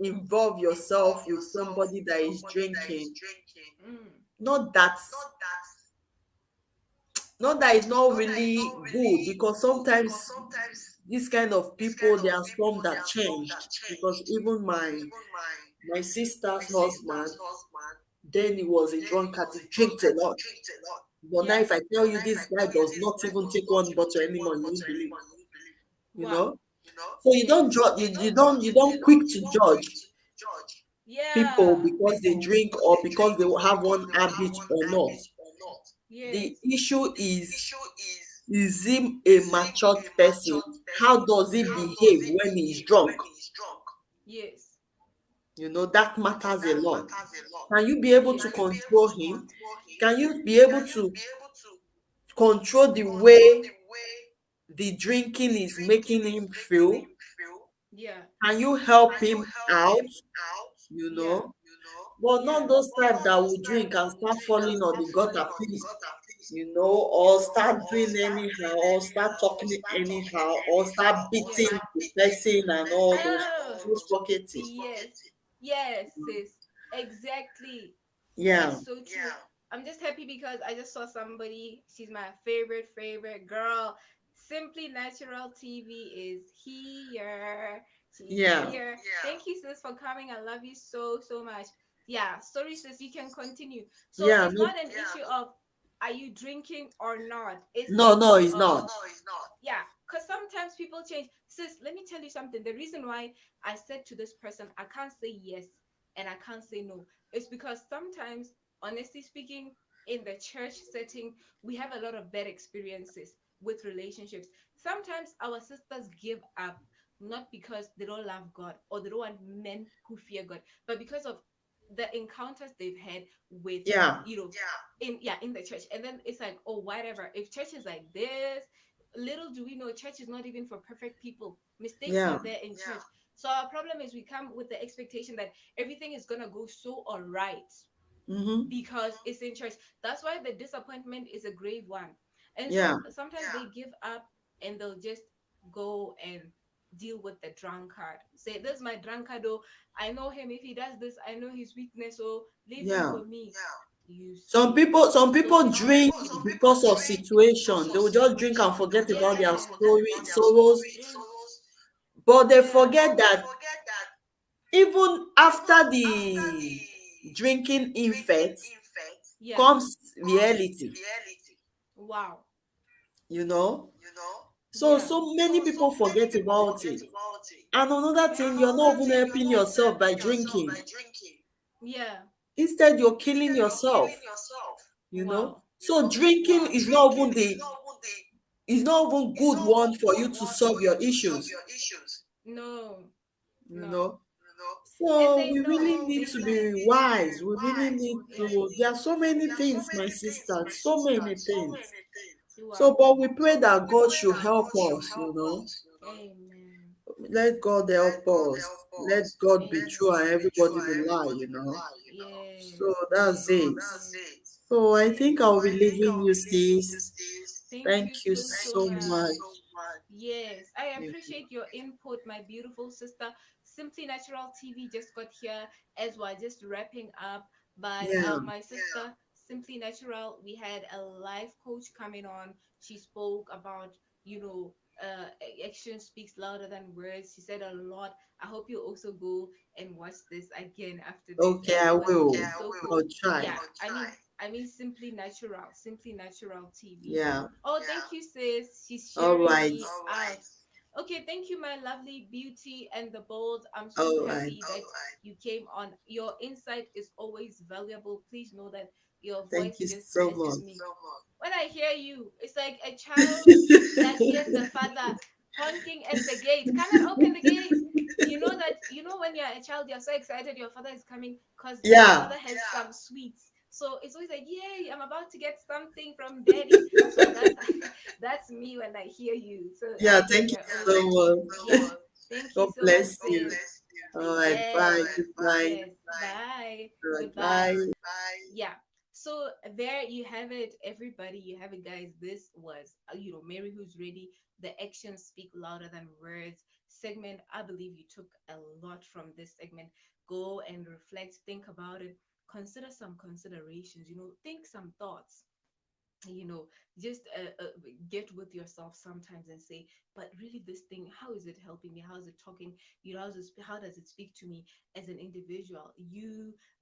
involve yourself with somebody that is drinking, Mm. not that not that it's not really good, because sometimes this kind of people, there are some that changed, because even my sister's husband, then he was a drunkard, he drinks a lot. But now Yeah. if I tell you this guy does not even take one bottle anymore, you won't believe. you Wow. know so you Yes. don't judge, you don't quick to judge people Yeah. because they drink or because they have one habit or not. The Yes. issue is him a matured person? How does he Yes. behave when he is drunk? Yes. That matters a lot. Can you be able to Yes. control him? Can you be able to control the way the drinking is making him feel? Yeah. Can you help him out? You Yeah. know, but Yeah. not those type that will drink and start falling on the gutter, please. Or start doing anyhow, or start talking anyhow, or start Yeah. beating the person and all Oh, those pocketing. yes. Yes, sis. Exactly. Yeah, That's so true. I'm just happy because I just saw somebody. She's my favorite girl. Simply Natural TV is here. She's yeah, here. Thank you, sis, for coming. I love you so much. Yeah, sorry, sis. You can continue. So yeah. it's not an issue of are you drinking or not. It's the No, no, issue it's of not. yeah, because sometimes people change. Sis, let me tell you something. The reason why I said to this person, I can't say yes and I can't say no, is because sometimes, honestly speaking, in the church setting, we have a lot of bad experiences with relationships. Sometimes our sisters give up not because they don't love God or they don't want men who fear God, but because of the encounters they've had with, Yeah, in the church. And then it's like, oh, whatever, if church is like this, little do we know church is not even for perfect people. Mistakes yeah. are there in church. So our problem is we come with the expectation that everything is gonna go so all right Mm-hmm. because it's in church. That's why the disappointment is a grave one. And so Yeah, sometimes they give up and they'll just go and deal with the drunkard. Say, this is my drunkard, oh, I know him. If he does this, I know his weakness, so leave him yeah. for me. You Some see. people, some So people it's drink because of situation. They will just drink and forget about their yes, sorrows, yes, but they yeah, forget that even after the drinking effect yeah. comes reality. Wow. you know so Yeah. so many people forget about it. And another And thing, you're not even helping yourself by drinking. yeah. Instead, you're killing yourself. Wow. So drinking is not even good one for you to solve your issues. No, you no. know And so they we know. really need They to know. be wise. We really need to. Yes. There are so many things, my sister, so many things. So, Wow. but we pray that God should help us. Amen. Let God help us. Let God be true and Amen. everybody be lie. So Yes. that's Yes. it. Yes. So I think I'll be leaving you, sis. Thank Thank you you so so much. much. Yes, I Yeah. appreciate your input, my beautiful sister. Simply Natural TV just got here as we're just wrapping up. But Yeah. my sister, Simply Natural, we had a life coach coming on. She spoke about, action speaks louder than words. She said a lot. I hope you also go and watch this again after this. Okay, I It was will. so I'll cool. try. Yeah, I mean Simply Natural TV. Yeah. Oh, thank you, sis. She's All sharing right. me out. Okay, thank you, my lovely beauty and the bold. I'm so All right. happy that you came on. Your insight is always valuable. Please know that your Thank voice you just so blesses much. me. When I hear you, it's like a child that hears the father. honking at the gate. Come and open the gate. You know that, when you're a child, you're so excited your father is coming because your Yeah, father has some sweets. So it's always like, yay, I'm about to get something from daddy. So that's that's me when I hear you. So yeah. I guess Thank you you're so always, much. yeah. Thank you God so much, bless sis. you. All right. Yes, Bye. Goodbye. yes. Bye. All right. Goodbye. Bye. Yeah. So there you have it, everybody. You have it, guys. This was, Mary Who's Ready. The actions speak louder than words segment. I believe you took a lot from this segment. Go and reflect, think about it, consider some considerations, think some thoughts, you know just get with yourself sometimes and say, but really, this thing, how is it helping me? How is it talking? How does it speak to me as an individual?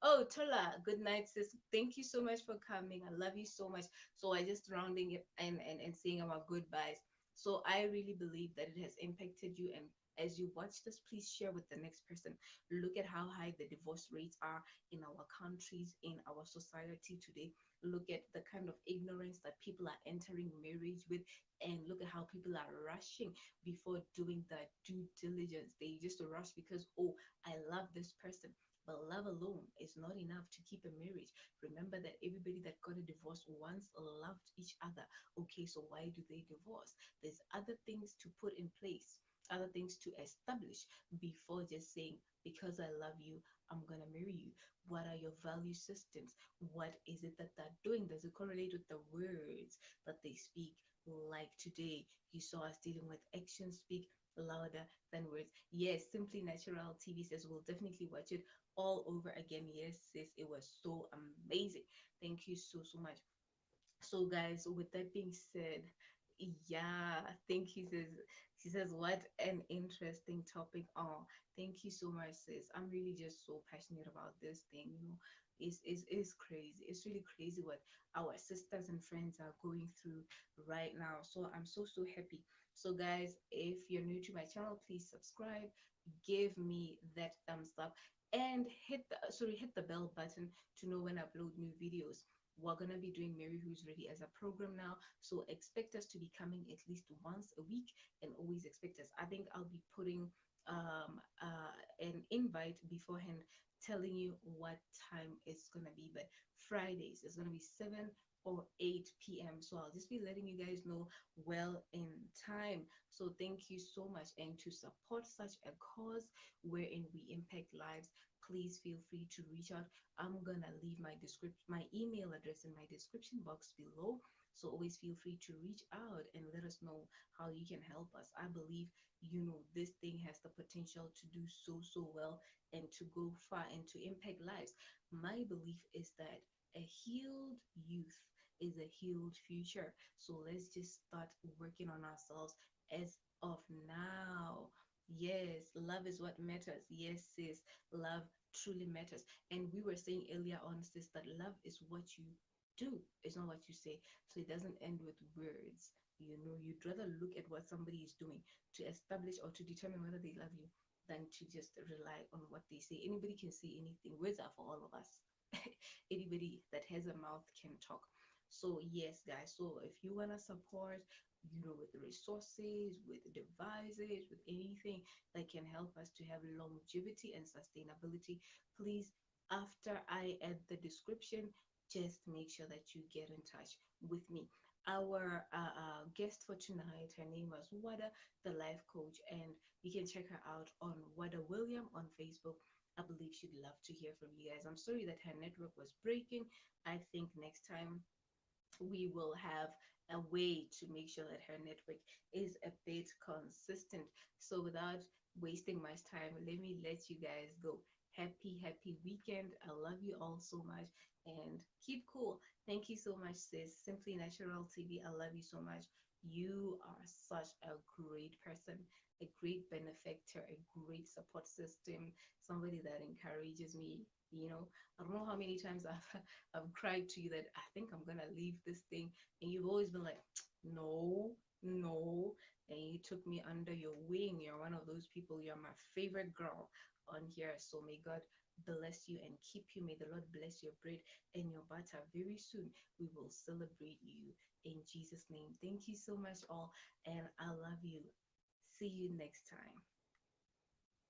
Oh, Tola, good night, sis. Thank you so much for coming. I love you so much. So I just rounding it and saying our goodbyes. So I really believe that it has impacted you, and as you watch this, please share with the next person. Look at how high the divorce rates are in our countries, in our society today. Look at the kind of ignorance that people are entering marriage with, and look at how people are rushing before doing the due diligence. They just rush because, oh, I love this person. But love alone is not enough to keep a marriage. Remember that everybody that got a divorce once loved each other. Okay, so why do they divorce? There's other things to put in place, other things to establish before just saying, because I love you, I'm going to marry you. What are your value systems? What is it that they're doing? Does it correlate with the words that they speak? Like today, you saw us dealing with actions speak louder than words. Yes, Simply Natural TV says we'll definitely watch it all over again. Yes, sis, it was so amazing. Thank you so, so much. So, guys, with that being said, yeah, thank you, sis. She says, what an interesting topic. Oh, thank you so much, sis. I'm really just so passionate about this thing. It's crazy. It's really crazy what our sisters and friends are going through right now. So I'm so, so happy. So, guys, if you're new to my channel, please subscribe, give me that thumbs up, and hit the bell button to know when I upload new videos. We're gonna be doing Mary Who's Ready as a program now, so expect us to be coming at least once a week, and always expect us. I think I'll be putting an invite beforehand, telling you what time it's gonna be. But Fridays it's gonna be 7 or 8 p.m. So I'll just be letting you guys know well in time. So thank you so much, and to support such a cause wherein we impact lives, please feel free to reach out. I'm gonna leave my email address in my description box below. So always feel free to reach out and let us know how you can help us. I believe, this thing has the potential to do so, so well, and to go far and to impact lives. My belief is that a healed youth is a healed future. So let's just start working on ourselves as of now. Yes, love is what matters. Yes, sis, love truly matters. And we were saying earlier on, sis, that love is what you do, it's not what you say. So it doesn't end with words. You'd rather look at what somebody is doing to establish or to determine whether they love you than to just rely on what they say. Anybody can say anything. Words are for all of us. Anybody that has a mouth can talk. So yes, guys. So if you wanna support, with resources, with devices, with anything that can help us to have longevity and sustainability, please, after I add the description, just make sure that you get in touch with me. Our guest for tonight, her name was Wada, the life coach, and you can check her out on Wada William on Facebook. I believe she'd love to hear from you guys. I'm sorry that her network was breaking. I think next time we will have a way to make sure that her network is a bit consistent. So without wasting much time, let me let you guys go. Happy, happy weekend. I love you all so much, and keep cool. Thank you so much, sis. Simply Natural TV. I love you so much. You are such a great person, a great benefactor, a great support system, somebody that encourages me. I don't know how many times I've cried to you that I think I'm gonna leave this thing, and you've always been like, no, no, and you took me under your wing. You're one of those people. You're my favorite girl on here. So may God bless you and keep you. May the Lord bless your bread and your butter. Very soon we will celebrate you in Jesus' name. Thank you so much, all, and I love you. See you next time.